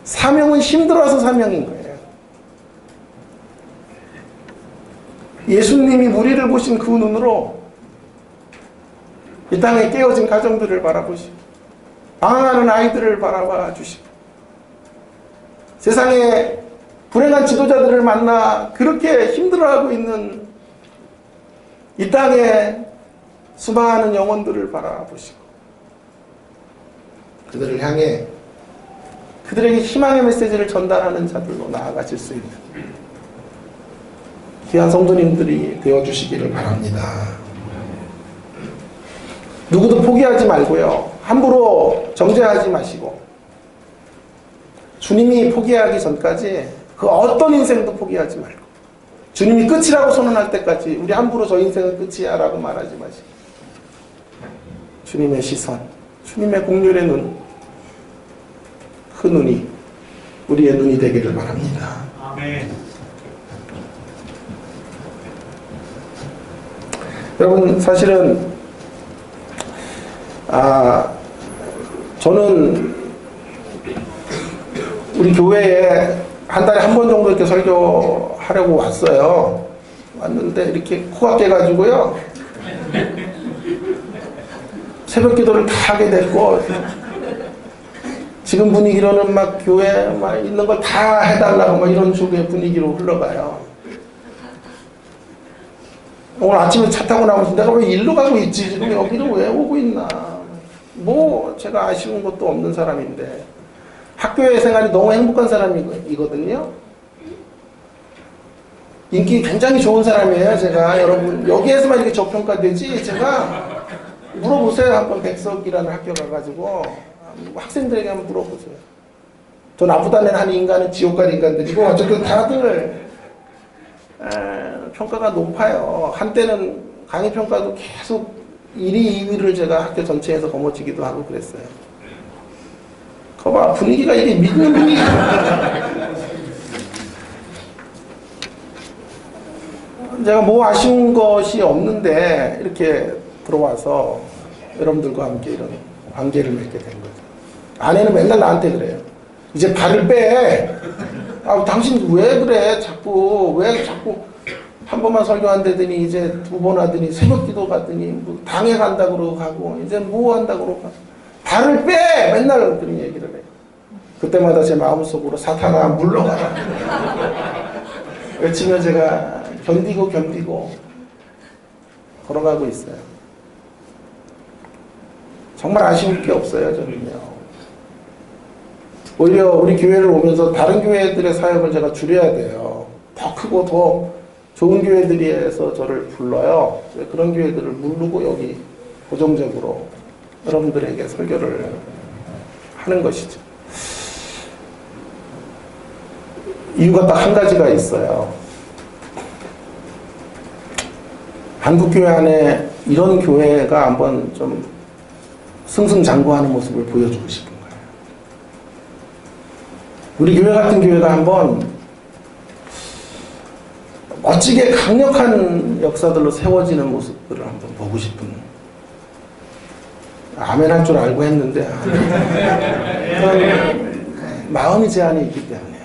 사명은 힘들어서 사명인 거예요. 예수님이 우리를 보신 그 눈으로 이 땅에 깨어진 가정들을 바라보시고 방황하는 아이들을 바라봐 주시고 세상에 불행한 지도자들을 만나 그렇게 힘들어하고 있는 이 땅에 수많은 영혼들을 바라보시고 그들을 향해 그들에게 희망의 메시지를 전달하는 자들로 나아가실 수 있는 귀한 성도님들이 되어주시기를 바랍니다. 누구도 포기하지 말고요. 함부로 정죄하지 마시고 주님이 포기하기 전까지 그 어떤 인생도 포기하지 말고 주님이 끝이라고 선언할 때까지 우리 함부로 저 인생은 끝이야 라고 말하지 마시고 주님의 시선, 주님의 공률의 눈, 그 눈이 우리의 눈이 되기를 바랍니다. 아멘. 여러분 사실은 저는 우리 교회에 한 달에 한 번 정도 이렇게 설교하려고 왔어요. 왔는데 이렇게 코가 깨가지고요. 새벽 기도를 다 하게 됐고 지금 분위기로는 막 교회에 막 있는 걸 다 해달라고 막 이런 식의 분위기로 흘러가요. 오늘 아침에 차 타고 나오면서 내가 왜 일로 가고 있지? 지금 여기를 왜 오고 있나? 뭐 제가 아쉬운 것도 없는 사람인데 학교의 생활이 너무 행복한 사람이거든요. 인기 굉장히 좋은 사람이에요. 제가 여러분 여기에서만 이렇게 저평가되지 제가 물어보세요. 한번 백석이라는 학교 가가지고 학생들에게 한번 물어보세요. 더 나쁘다는 한 인간은 지옥 갈 인간들이고 어쨌든 다들 평가가 높아요. 한때는 강의 평가도 계속 1위, 2위를 제가 학교 전체에서 거머쥐기도 하고 그랬어요. 거봐 분위기가 이게 믿는 분위기야. 제가 뭐 아쉬운 것이 없는데 이렇게 들어와서 여러분들과 함께 이런 관계를 맺게 된 거죠. 아내는 맨날 나한테 그래요. 이제 발을 빼. 당신 왜 그래? 왜 자꾸 한 번만 설교한다더니 이제 두 번 하더니 새벽 기도 가더니 뭐 당회 간다고 그러고 가고 이제 뭐 한다고 그러고 발을 빼! 맨날 그런 얘기를 해요. 그때마다 제 마음속으로 사탄아 물러가라. 외치며 제가 견디고 걸어가고 있어요. 정말 아쉬울 게 없어요, 저는요. 오히려 우리 교회를 오면서 다른 교회들의 사역을 제가 줄여야 돼요. 더 크고 더 좋은 교회들에서 저를 불러요. 그런 교회들을 누르고 여기 고정적으로 여러분들에게 설교를 하는 것이죠. 이유가 딱 한 가지가 있어요. 한국교회 안에 이런 교회가 한번 좀 승승장구하는 모습을 보여주고 싶은 거예요. 우리 교회 같은 교회가 한번 멋지게 강력한 역사들로 세워지는 모습들을 한번 보고 싶은 아멘 할 줄 알고 했는데 그런 마음의 제한이 있기 때문에요.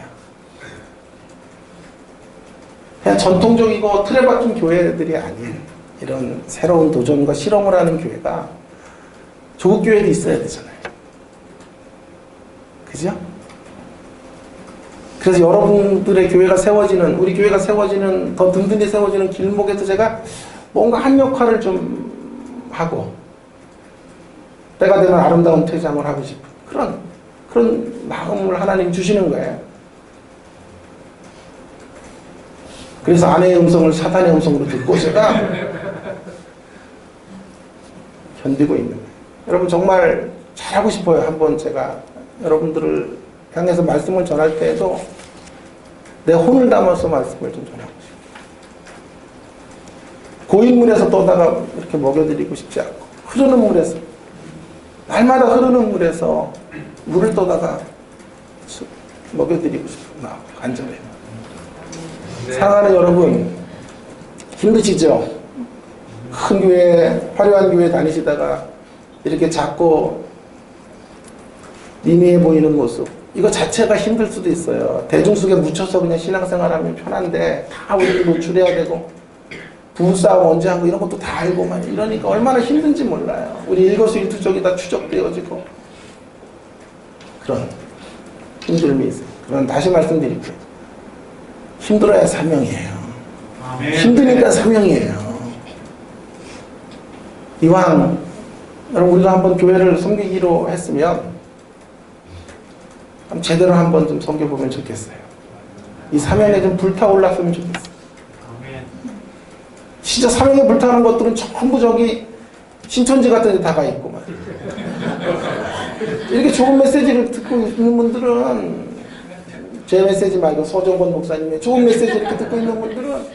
그냥 전통적이고 틀에 박힌 교회들이 아닌 이런 새로운 도전과 실험을 하는 교회가 조국 교회도 있어야 되잖아요. 그죠? 그래서 여러분들의 교회가 세워지는, 우리 교회가 세워지는, 더 든든히 세워지는 길목에서 제가 뭔가 한 역할을 좀 하고 때가 되면 아름다운 퇴장을 하고 싶은 그런 마음을 하나님 주시는 거예요. 그래서 아내의 음성을 사탄의 음성으로 듣고 제가 견디고 있는 거예요. 여러분 정말 잘하고 싶어요. 한번 제가 여러분들을 향해서 말씀을 전할 때에도 내 혼을 담아서 말씀을 좀 전하고 싶어요. 고인물에서 떠다가 이렇게 먹여드리고 싶지 않고 흐르는 물에서 날마다 흐르는 물에서 물을 떠다가 먹여드리고 싶어요. 나 간절해요. 사랑하는 여러분 힘드시죠? 큰 교회, 화려한 교회 다니시다가 이렇게 작고 미미해 보이는 모습 이거 자체가 힘들 수도 있어요. 대중 속에 묻혀서 그냥 신앙생활하면 편한데 다 우리도 노출해야 되고 부부싸움 언제 한 거 이런 것도 다 알고 막 이러니까 얼마나 힘든지 몰라요. 우리 일거수일투족이 다 추적되어지고 그런 힘듦이 있어요. 그럼 다시 말씀드릴게요. 힘들어야 사명이에요. 아멘. 힘드니까 사명이에요. 이왕 여러분 우리가 한번 교회를 섬기기로 했으면 제대로 한번 좀 섬겨보면 좋겠어요. 이 사명에 좀 불타올랐으면 좋겠어요. 진짜 사명에 불타는 것들은 전부 저기 신천지 같은 데 다가 있고만. 이렇게 좋은 메시지를 듣고 있는 분들은, 제 메시지 말고 서정권 목사님의 좋은 메시지 이렇게 듣고 있는 분들은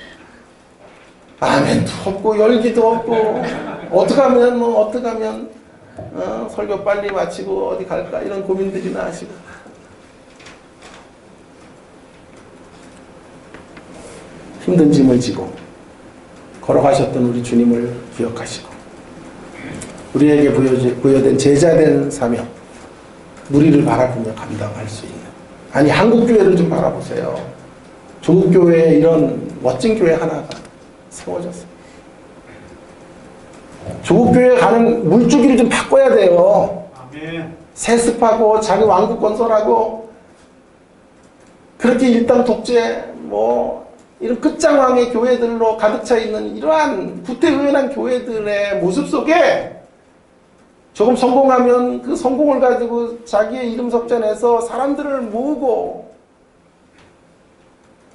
아멘도 없고 열기도 없고 어떻게 하면 설교 빨리 마치고 어디 갈까 이런 고민들이나 하시고, 힘든 짐을 지고 걸어가셨던 우리 주님을 기억하시고 우리에게 부여된 제자된 사명, 무리를 바라보며 감당할 수 있는, 아니 한국교회를 좀 바라보세요. 조국교회에 이런 멋진 교회 하나가 세워졌어요. 조국교회 가는 물줄기를 좀 바꿔야 돼요. 아멘. 세습하고 자기 왕국 건설하고 그렇게 일당 독재 이런 끝장왕의 교회들로 가득 차 있는 이러한 구태의연한 교회들의 모습 속에 조금 성공하면 그 성공을 가지고 자기의 이름 석전해서 사람들을 모으고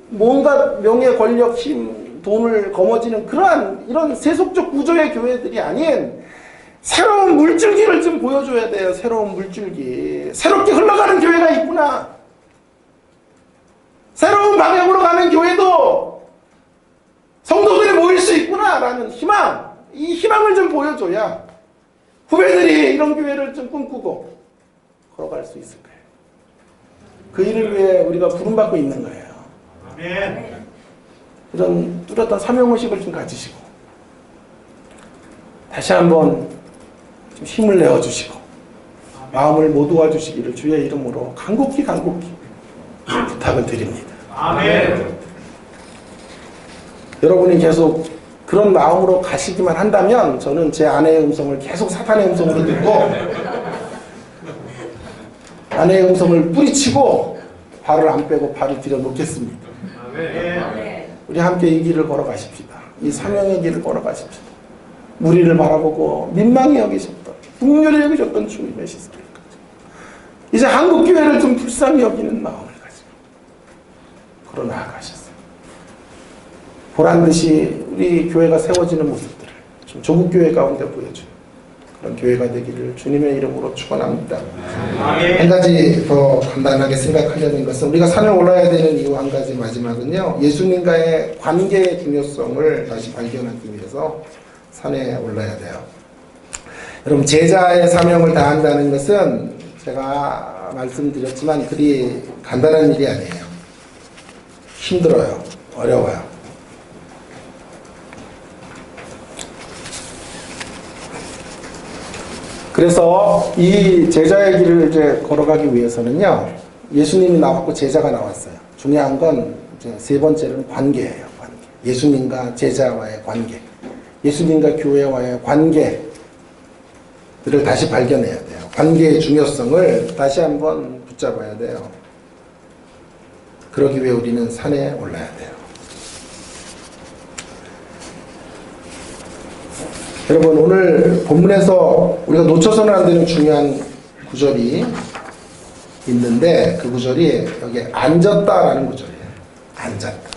뭔가 명예, 권력, 힘, 돈을 거머쥐는 그러한 이런 세속적 구조의 교회들이 아닌 새로운 물줄기를 좀 보여줘야 돼요. 새로운 물줄기. 새롭게 흘러가는 교회가 있구나. 새로운 방향으로 가는 교회도 성도들이 모일 수 있구나 라는 희망, 이 희망을 좀 보여줘야 후배들이 이런 교회를 좀 꿈꾸고 걸어갈 수 있을 거예요. 그 일을 위해 우리가 부름받고 있는 거예요. 아멘. 이런 뚜렷한 사명의식을 좀 가지시고 다시 한번 좀 힘을 내어주시고 마음을 모두와 주시기를 주의 이름으로 간곡히 부탁을 드립니다. 아멘. 여러분이 계속 그런 마음으로 가시기만 한다면 저는 제 아내의 음성을 계속 사탄의 음성으로 듣고 아내의 음성을 뿌리치고 발을 안 빼고 발을 들여 놓겠습니다. 아멘. 우리 함께 이 길을 걸어가십시다. 이 사명의 길을 걸어가십시다. 무리를 바라보고 민망히 여기셨던, 국률이 여기셨던 주님의 시선을 가지고 이제 한국교회를 좀 불쌍히 여기는 마음을 가지고 걸어 나아가셨어요. 보란듯이 우리 교회가 세워지는 모습들을 좀 조국교회 가운데 보여주는 그런 교회가 되기를 주님의 이름으로 축원합니다. 한 가지 더 간단하게 생각하려는 것은 우리가 산을 올라야 되는 이유 한 가지 마지막은요. 예수님과의 관계의 중요성을 다시 발견하기 위해서 산에 올라야 돼요. 여러분 제자의 사명을 다한다는 것은 제가 말씀드렸지만 그리 간단한 일이 아니에요. 힘들어요. 어려워요. 그래서 이 제자의 길을 이제 걸어가기 위해서는요, 예수님이 나왔고 제자가 나왔어요. 중요한 건 이제 세 번째는 관계예요. 관계. 예수님과 제자와의 관계, 예수님과 교회와의 관계들을 다시 발견해야 돼요. 관계의 중요성을 다시 한번 붙잡아야 돼요. 그러기 위해 우리는 산에 올라야 돼요. 여러분 오늘 본문에서 우리가 놓쳐서는 안 되는 중요한 구절이 있는데 그 구절이 여기 앉았다라는 구절이에요. 앉았다.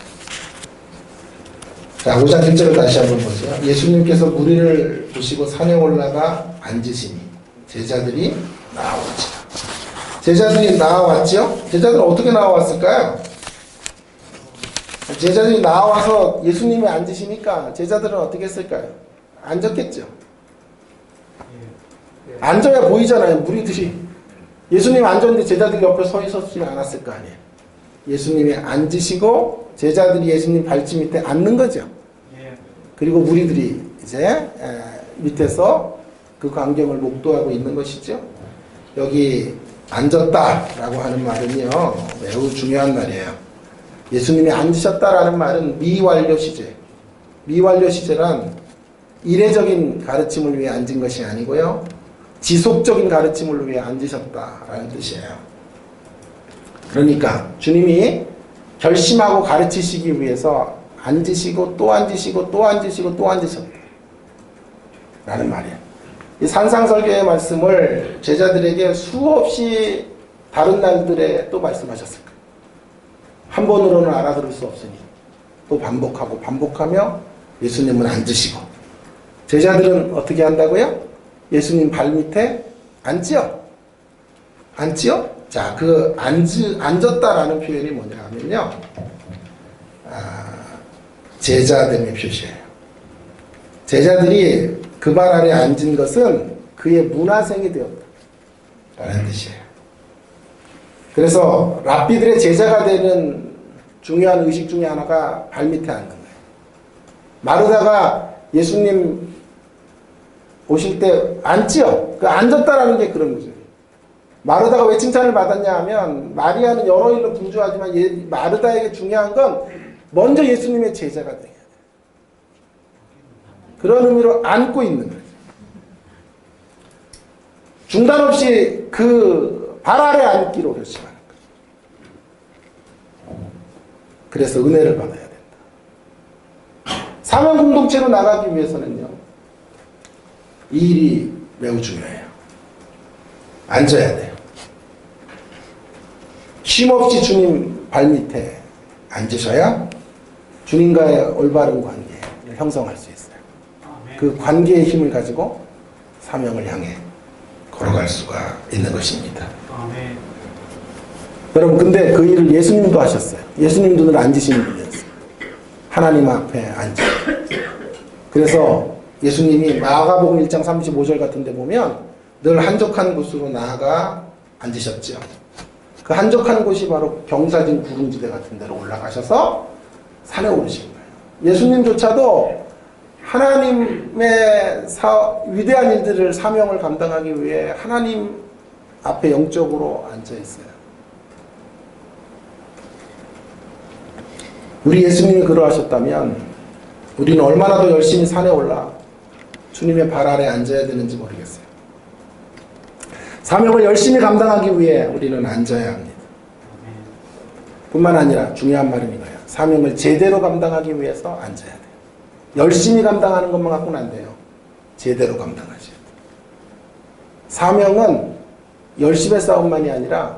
자, 5장 1절을 다시 한번 보세요. 예수님께서 무리를 보시고 산에 올라가 앉으시니 제자들이 나아왔지요. 제자들이 나아왔죠? 제자들은 어떻게 나아왔을까요? 제자들이 나와서 예수님이 앉으시니까 제자들은 어떻게 했을까요? 앉았겠죠. 앉아야 보이잖아요. 무리들이 예수님 앉았는데 제자들이 옆에 서 있었지 않았을 거 아니에요. 예수님이 앉으시고 제자들이 예수님 발치 밑에 앉는 거죠. 그리고 무리들이 이제 밑에서 그 광경을 목도하고 있는 것이죠. 여기 앉았다라고 하는 말은요 매우 중요한 말이에요. 예수님이 앉으셨다라는 말은 미완료 시제. 미완료 시제란 이례적인 가르침을 위해 앉은 것이 아니고요. 지속적인 가르침을 위해 앉으셨다라는 뜻이에요. 그러니까 주님이 결심하고 가르치시기 위해서 앉으시고 또 앉으시고 또 앉으시고 또 앉으셨다 라는 말이에요. 이 산상설교의 말씀을 제자들에게 수없이 다른 날들에 또 말씀하셨을까? 한 번으로는 알아들을 수 없으니 또 반복하고 반복하며 예수님은 앉으시고 제자들은 어떻게 한다고요? 예수님 발밑에 앉지요? 앉지요? 자, 그 앉았다라는 표현이 뭐냐 하면요. 제자됨의 표시예요. 제자들이 그 발 아래 앉은 것은 그의 문화생이 되었다라는 뜻이에요. 그래서 랍비들의 제자가 되는 중요한 의식 중에 하나가 발밑에 앉는 거예요. 마르다가 예수님 오실 때 앉지요? 그 앉았다라는 게 그런 거죠. 마르다가 왜 칭찬을 받았냐 하면 마리아는 여러 일로 분주하지만 마르다에게 중요한 건 먼저 예수님의 제자가 돼야 돼요. 그런 의미로 앉고 있는 거죠. 중단 없이 그 발 아래 앉기로 결심하는 거예요. 그래서 은혜를 받아야 된다. 사명 공동체로 나가기 위해서는요. 이 일이 매우 중요해요. 앉아야 돼요. 쉼없이 주님 발밑에 앉으셔야 주님과의 올바른 관계를 형성할 수 있어요. 그 관계의 힘을 가지고 사명을 향해 걸어갈 수가 있는 것입니다. 여러분, 근데 그 일을 예수님도 하셨어요. 예수님도 늘 앉으시는 분이었어요. 하나님 앞에 앉아. 그래서 예수님이 마가복음 1장 35절 같은 데 보면 늘 한적한 곳으로 나아가 앉으셨죠. 그 한적한 곳이 바로 경사진 구릉지대 같은 데로 올라가셔서 산에 오르신 거예요. 예수님조차도 하나님의 위대한 일들을 사명을 감당하기 위해 하나님 앞에 영적으로 앉아 있어요. 우리 예수님이 그러하셨다면 우리는 얼마나 더 열심히 산에 올라 주님의 발 아래 앉아야 되는지 모르겠어요. 사명을 열심히 감당하기 위해 우리는 앉아야 합니다. 뿐만 아니라 중요한 말은 이거예요. 사명을 제대로 감당하기 위해서 앉아야 돼요. 열심히 감당하는 것만 갖고는 안 돼요. 제대로 감당하셔야 돼요. 사명은 열심의 싸움만이 아니라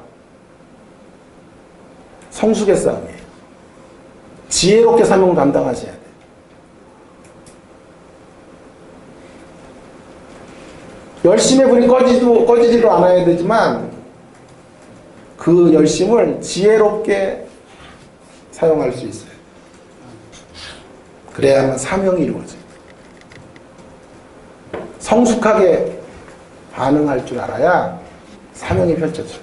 성숙의 싸움이에요. 지혜롭게 사명을 감당하셔야 돼요. 열심의 불이 꺼지지도 않아야 되지만 그 열심을 지혜롭게 사용할 수 있어요. 그래야만 사명이 이루어져요. 성숙하게 반응할 줄 알아야 사명이 펼쳐져요.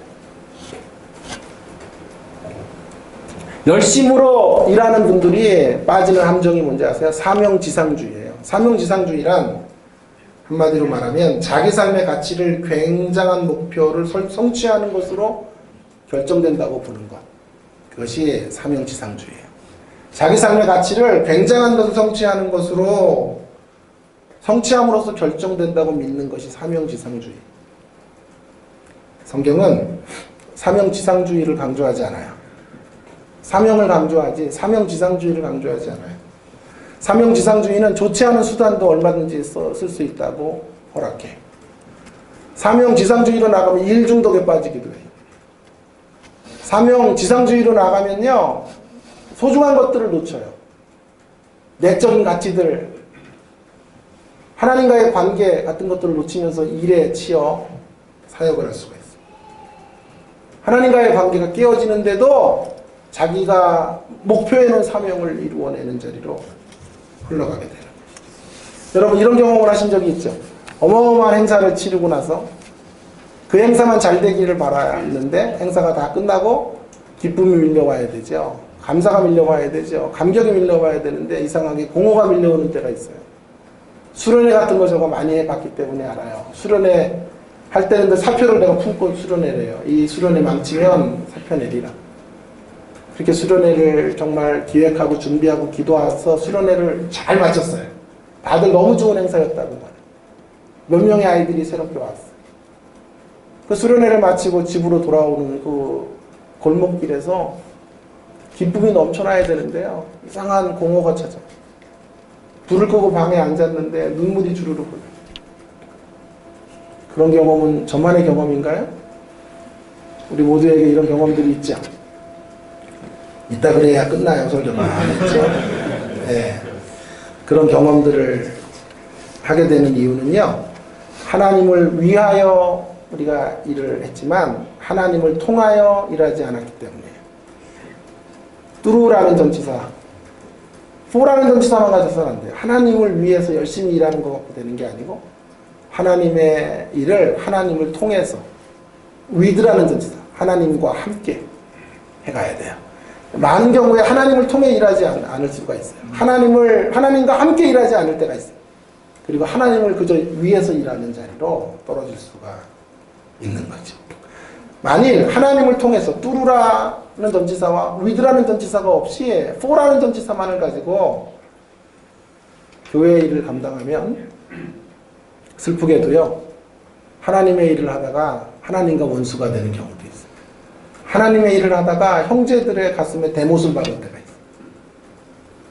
열심으로 일하는 분들이 빠지는 함정이 뭔지 아세요? 사명지상주의예요. 사명지상주의란 한마디로 말하면 자기 삶의 가치를 굉장한 목표를 성취하는 것으로 결정된다고 보는 것. 그것이 사명지상주의예요. 자기 삶의 가치를 굉장한 것을 성취하는 것으로 성취함으로써 결정된다고 믿는 것이 사명지상주의. 성경은 사명지상주의를 강조하지 않아요. 사명을 강조하지 사명지상주의를 강조하지 않아요. 사명지상주의는 좋지 않은 수단도 얼마든지 쓸 수 있다고 허락해. 사명지상주의로 나가면 일중독에 빠지기도 해요. 사명지상주의로 나가면요 소중한 것들을 놓쳐요. 내적인 가치들, 하나님과의 관계 같은 것들을 놓치면서 일에 치여 사역을 할 수가 있어요. 하나님과의 관계가 깨어지는데도 자기가 목표에 놓은 사명을 이루어내는 자리로 흘러가게 되는 거예요. 여러분 이런 경험을 하신 적이 있죠? 어마어마한 행사를 치르고 나서 그 행사만 잘 되기를 바랐는데 행사가 다 끝나고 기쁨이 밀려와야 되죠. 감사가 밀려와야 되죠. 감격이 밀려와야 되는데 이상하게 공허가 밀려오는 때가 있어요. 수련회 같은 거 저거 많이 해봤기 때문에 알아요. 수련회 할 때는 사표를 내가 품고 수련회를 해요. 이 수련회 망치면 사표 내리라. 그렇게 수련회를 정말 기획하고 준비하고 기도해서 수련회를 잘 마쳤어요. 다들 너무 좋은 행사였다고 말해요. 몇 명의 아이들이 새롭게 왔어요. 그 수련회를 마치고 집으로 돌아오는 그 골목길에서 기쁨이 넘쳐나야 되는데요. 이상한 공허가 찾아. 불을 끄고 방에 앉았는데 눈물이 주르륵 흘러요. 그런 경험은 저만의 경험인가요? 우리 모두에게 이런 경험들이 있죠. 이따 그래야 끝나요, 설교가. 그렇죠? 네. 그런 경험들을 하게 되는 이유는요, 하나님을 위하여 우리가 일을 했지만 하나님을 통하여 일하지 않았기 때문이에요. 뚜루라는 전치사, 포라는 전치사만 가져서는 안 돼요. 하나님을 위해서 열심히 일하는 것 갖고 되는 게 아니고 하나님의 일을 하나님을 통해서, 위드라는 전치사, 하나님과 함께 해가야 돼요. 많은 경우에 하나님을 통해 일하지 않을 수가 있어요. 하나님과 함께 일하지 않을 때가 있어요. 그리고 하나님을 그저 위에서 일하는 자리로 떨어질 수가 있는 거죠. 만일 하나님을 통해서 뚜루라는 전치사와 위드라는 전치사가 없이 포라는 전치사만을 가지고 교회 일을 감당하면 슬프게도요, 하나님의 일을 하다가 하나님과 원수가 되는 경우도 있어요. 하나님의 일을 하다가 형제들의 가슴에 대못을 박을 때가 있어요.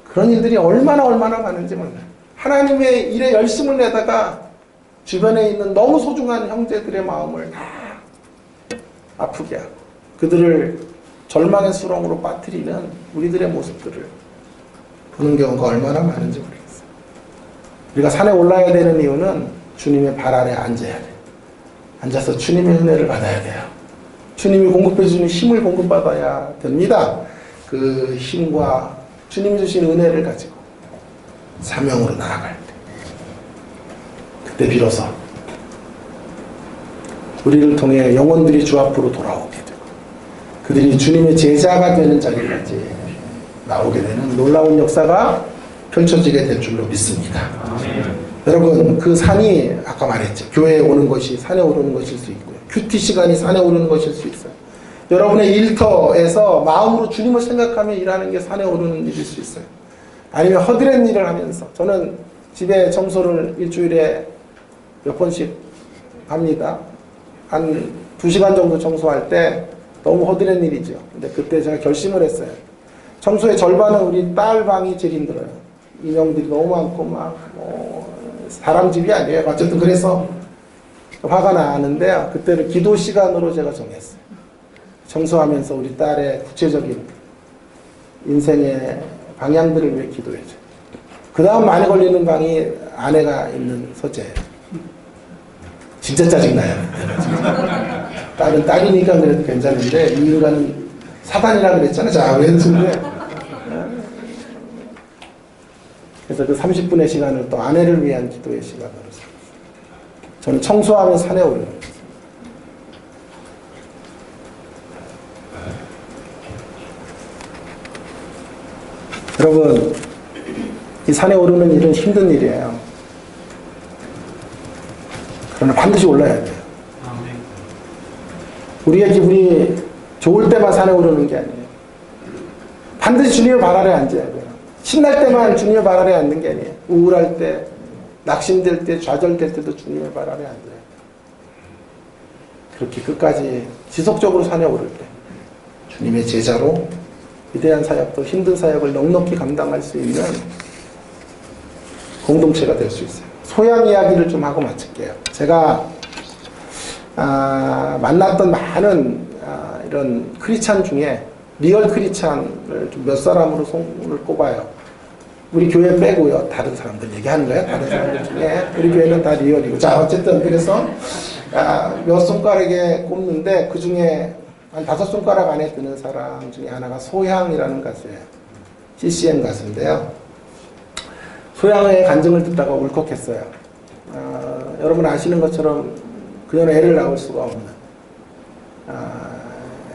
그런 일들이 얼마나 많은지 몰라요. 하나님의 일에 열심을 내다가 주변에 있는 너무 소중한 형제들의 마음을 다 아프게 하고 그들을 절망의 수렁으로 빠뜨리는 우리들의 모습들을 보는 경우가 얼마나 많은지 모르겠어요. 우리가 산에 올라야 되는 이유는 주님의 발 아래 앉아야 돼요. 앉아서 주님의 은혜를 받아야 돼요. 주님이 공급해 주는 힘을 공급받아야 됩니다. 그 힘과 주님이 주신 은혜를 가지고 사명으로 나아갈 때, 그때 비로소 우리를 통해 영혼들이 주 앞으로 돌아오게 되고 그들이 주님의 제자가 되는 자리까지 나오게 되는 놀라운 역사가 펼쳐지게 될 줄로 믿습니다. 여러분, 그 산이 아까 말했죠. 교회에 오는 것이 산에 오르는 것일 수 있고요. 큐티 시간이 산에 오르는 것일 수 있어요. 여러분의 일터에서 마음으로 주님을 생각하며 일하는 게 산에 오르는 일일 수 있어요. 아니면 허드렛 일을 하면서, 저는 집에 청소를 일주일에 몇 번씩 합니다. 한 2시간 정도 청소할 때 너무 허드렛 일이죠. 근데 그때 제가 결심을 했어요. 청소의 절반은 우리 딸 방이 제일 힘들어요. 인형들이 너무 많고 사람 집이 아니에요. 어쨌든 그래서 화가 나는데 그때를 기도 시간으로 제가 정했어요. 청소하면서 우리 딸의 구체적인 인생의 방향들을 위해 기도해줘요. 그 다음 많이 걸리는 방이 아내가 있는 서재예요. 진짜 짜증나요. 딸은 딸이니까 그래도 괜찮은데 이 인간은 사단이라 그랬잖아요. 자, 왼손에. 그래서 그 30분의 시간을 또 아내를 위한 기도의 시간으로 저는 청소하면 산에 오르는 거예요. 여러분, 이 산에 오르는 일은 힘든 일이에요. 그러나 반드시 올라야 돼요. 우리의 기분이 좋을 때만 산에 오르는 게 아니에요. 반드시 주님의 발 아래 앉아야 돼요. 신날 때만 주님의 발 아래 앉는 게 아니에요. 우울할 때, 낙심될 때, 좌절될 때도 주님의 발 아래 앉아요. 그렇게 끝까지 지속적으로 산에 오를 때 주님의 제자로 위대한 사역도 힘든 사역을 넉넉히 감당할 수 있는 공동체가 될 수 있어요. 소양 이야기를 좀 하고 마칠게요. 제가 만났던 많은 이런 크리스찬 중에 리얼 크리스찬을 좀 몇 사람으로 손을 꼽아요. 우리 교회 빼고요. 다른 사람들 얘기하는 거예요. 다른 사람들 중에 우리 교회는 다 리얼이고. 자, 어쨌든 그래서 몇 손가락에 꼽는데 그 중에 한 5손가락 안에 드는 사람 중에 하나가 소향이라는 가수예요. CCM 가수인데요. 소향의 간증을 듣다가 울컥했어요. 여러분 아시는 것처럼 그녀는 애를 낳을 수가 없는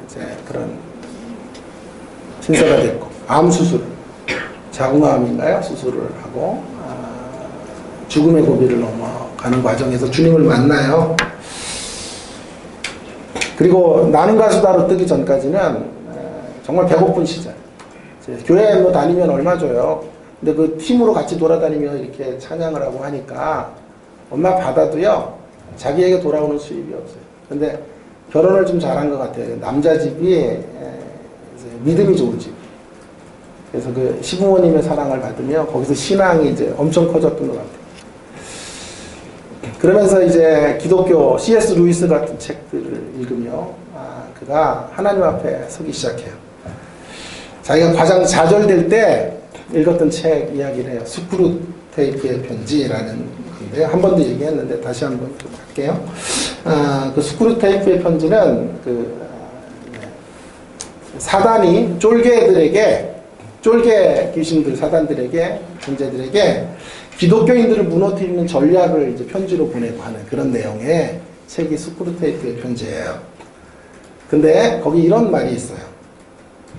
이제 그런 신세가 됐고 암 수술, 자궁암인가요? 수술을 하고 죽음의 고비를 넘어가는 과정에서 주님을 만나요. 그리고 나는 가수다로 뜨기 전까지는 정말 배고픈 시절. 교회 뭐 다니면 얼마 줘요? 근데 그 팀으로 같이 돌아다니며 이렇게 찬양을 하고 하니까 얼마 받아도요, 자기에게 돌아오는 수입이 없어요. 근데 결혼을 좀 잘한 것 같아요. 남자 집이 믿음이 좋은 집. 그래서 그 시부모님의 사랑을 받으며 거기서 신앙이 이제 엄청 커졌던 것 같아요. 그러면서 이제 기독교 C.S. 루이스 같은 책들을 읽으며 그가 하나님 앞에 서기 시작해요. 자기가 가장 좌절될 때 읽었던 책 이야기를 해요. 스크루테이프의 편지라는 건데요. 한 번도 얘기했는데 다시 한번 할게요. 그 스크루테이프의 편지는 사단이 쫄개 귀신들, 사단들에게, 존재들에게 기독교인들을 무너뜨리는 전략을 이제 편지로 보내고 하는 그런 내용의 책이 스크루테이프의 편지예요. 근데 거기 이런 말이 있어요.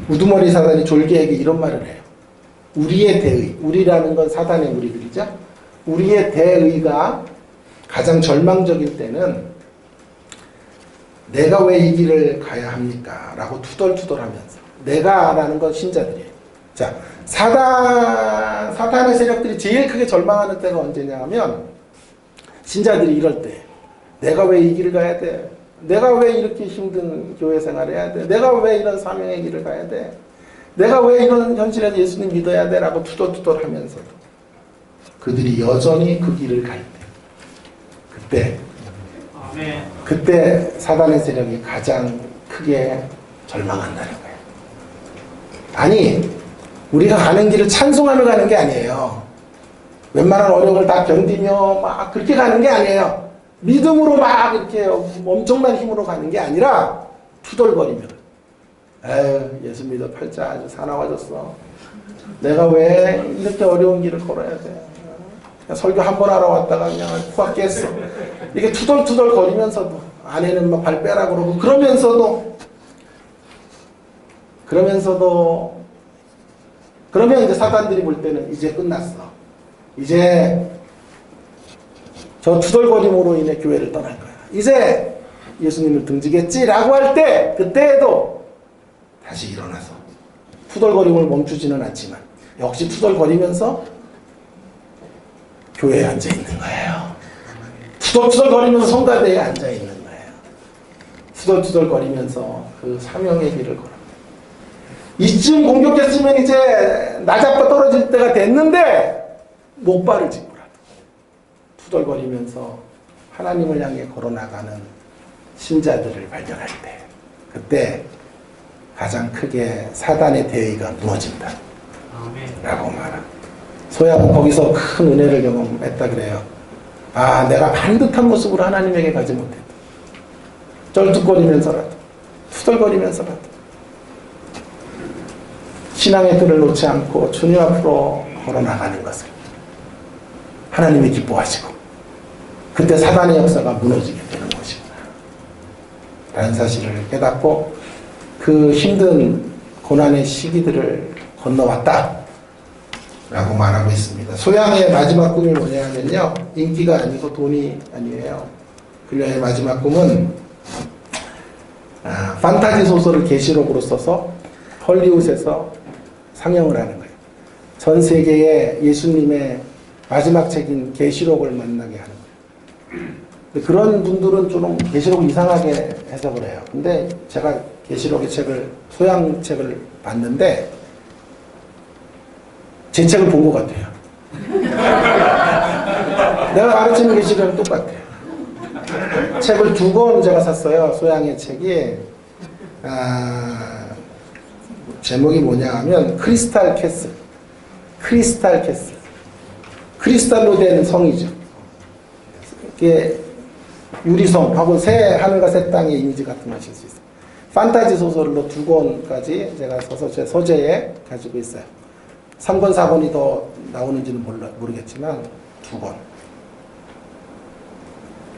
우두머리 사단이 졸개에게 이런 말을 해요. 우리의 대의, 우리라는 건 사단의 우리들이죠. 우리의 대의가 가장 절망적일 때는 내가 왜 이 길을 가야 합니까? 라고 투덜투덜하면서, 내가라는 건 신자들이에요. 자, 사탄의 세력들이 제일 크게 절망하는 때가 언제냐 하면 신자들이 이럴 때, 내가 왜 이 길을 가야 돼? 내가 왜 이렇게 힘든 교회 생활을 해야 돼? 내가 왜 이런 사명의 길을 가야 돼? 내가 왜 이런 현실에서 예수님 믿어야 돼? 라고 투덜투덜 하면서도 그들이 여전히 그 길을 갈 때, 그때 사단의 세력이 가장 크게 절망한다는 거예요. 아니, 우리가 가는 길을 찬송하며 가는 게 아니에요. 웬만한 어려움을 다 견디며 막 그렇게 가는 게 아니에요. 믿음으로 막 이렇게 엄청난 힘으로 가는 게 아니라 투덜거리며, 에휴, 예수 믿어 팔자 아주 사나워졌어. 내가 왜 이렇게 어려운 길을 걸어야 돼? 설교 한 번 하러 왔다가 그냥 코가 깼어. 이게 투덜투덜 거리면서도, 아내는 막 발 빼라 그러고, 그러면 이제 사단들이 볼 때는 이제 끝났어. 이제 저 투덜거림으로 인해 교회를 떠날 거야. 이제 예수님을 등지겠지라고 할 때, 그때에도 다시 일어나서 투덜거림을 멈추지는 않지만 역시 투덜거리면서 교회에 앉아 있는 거예요. 투덜투덜거리면서 성가대에 앉아 있는 거예요. 투덜투덜거리면서 그 사명의 길을 걸어. 이쯤 공격했으면 이제 나잡아 떨어질 때가 됐는데 목발을 짚고라도 투덜거리면서 하나님을 향해 걸어나가는 신자들을 발견할 때, 그때 가장 크게 사단의 대의가 무너진다 라고 말합니다. 소야는 거기서 큰 은혜를 경험했다 그래요. 아, 내가 반듯한 모습으로 하나님에게 가지 못했다. 쩔뚝거리면서라도, 투덜거리면서라도 신앙의 끈을 놓지 않고 주님 앞으로 걸어나가는 것을 하나님이 기뻐하시고, 그때 사단의 역사가 무너지게 되는 것이구나 라는 사실을 깨닫고 그 힘든 고난의 시기들을 건너왔다 라고 말하고 있습니다. 소양의 마지막 꿈이 뭐냐면요, 인기가 아니고 돈이 아니에요. 그녀의 마지막 꿈은 판타지 소설을 계시록으로 써서 헐리우드에서 상영을 하는 거예요. 전 세계에 예수님의 마지막 책인 계시록을 만나게 하는 거예요. 그런 분들은 좀 계시록을 이상하게 해석을 해요. 근데 제가 계시록의 책을, 소양 책을 봤는데 제 책을 본 것 같아요. 내가 가르치는 계시록은 똑같아요. 책을 2권 제가 샀어요. 소양의 책이. 제목이 뭐냐 하면 크리스탈 캐슬. 크리스탈로 된 성이죠. 이게 유리성하고 새 하늘과 새 땅의 이미지 같은 거 하실 수 있어요. 판타지 소설로 2권까지 제가 써서 제 서재에 가지고 있어요. 3권, 4권이 더 나오는지는 모르겠지만 2권.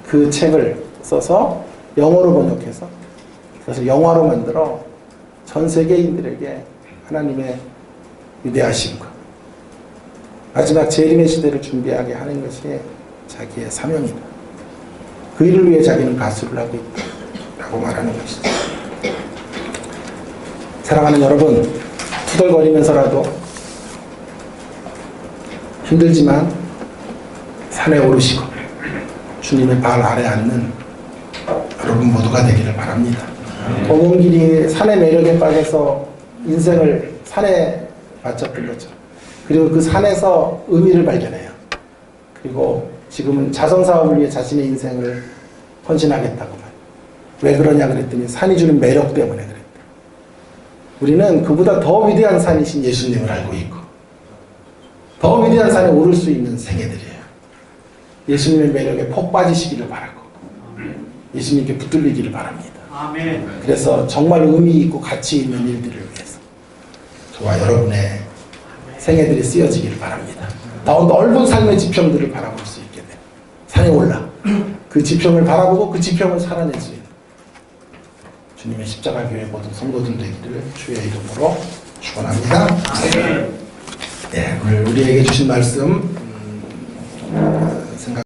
그 책을 써서 영어로 번역해서, 그래서 영화로 만들어 전 세계인들에게 하나님의 위대하심과 마지막 재림의 시대를 준비하게 하는 것이 자기의 사명이다. 그 일을 위해 자기는 가수를 하고 있다 라고 말하는 것이죠. 사랑하는 여러분, 투덜거리면서라도 힘들지만 산에 오르시고 주님의 발 아래 앉는 여러분 모두가 되기를 바랍니다. 오몬길이 산의 매력에 빠져서 인생을 산에 바쳤던 것처럼, 그리고 그 산에서 의미를 발견해요. 그리고 지금은 자선사업을 위해 자신의 인생을 헌신하겠다고 말. 왜 그러냐 그랬더니 산이 주는 매력 때문에 그랬대. 우리는 그보다 더 위대한 산이신 예수님을 알고 있고 더 위대한 산에 오를 수 있는 생애들이에요. 예수님의 매력에 폭 빠지시기를 바라고 예수님께 붙들리기를 바랍니다. 아멘. 그래서 정말 의미 있고 가치 있는 일들을 위해서 저와 여러분의 생애들이 쓰여지기를 바랍니다. 더 넓은 삶의 지평들을 바라볼 수 있게 돼. 산에 올라 그 지평을 바라보고 그 지평을 살아낼 수 있는 주님의 십자가 교회 모든 성도들 되기를 주의 이름으로 축원합니다. 네, 오늘 우리에게 주신 말씀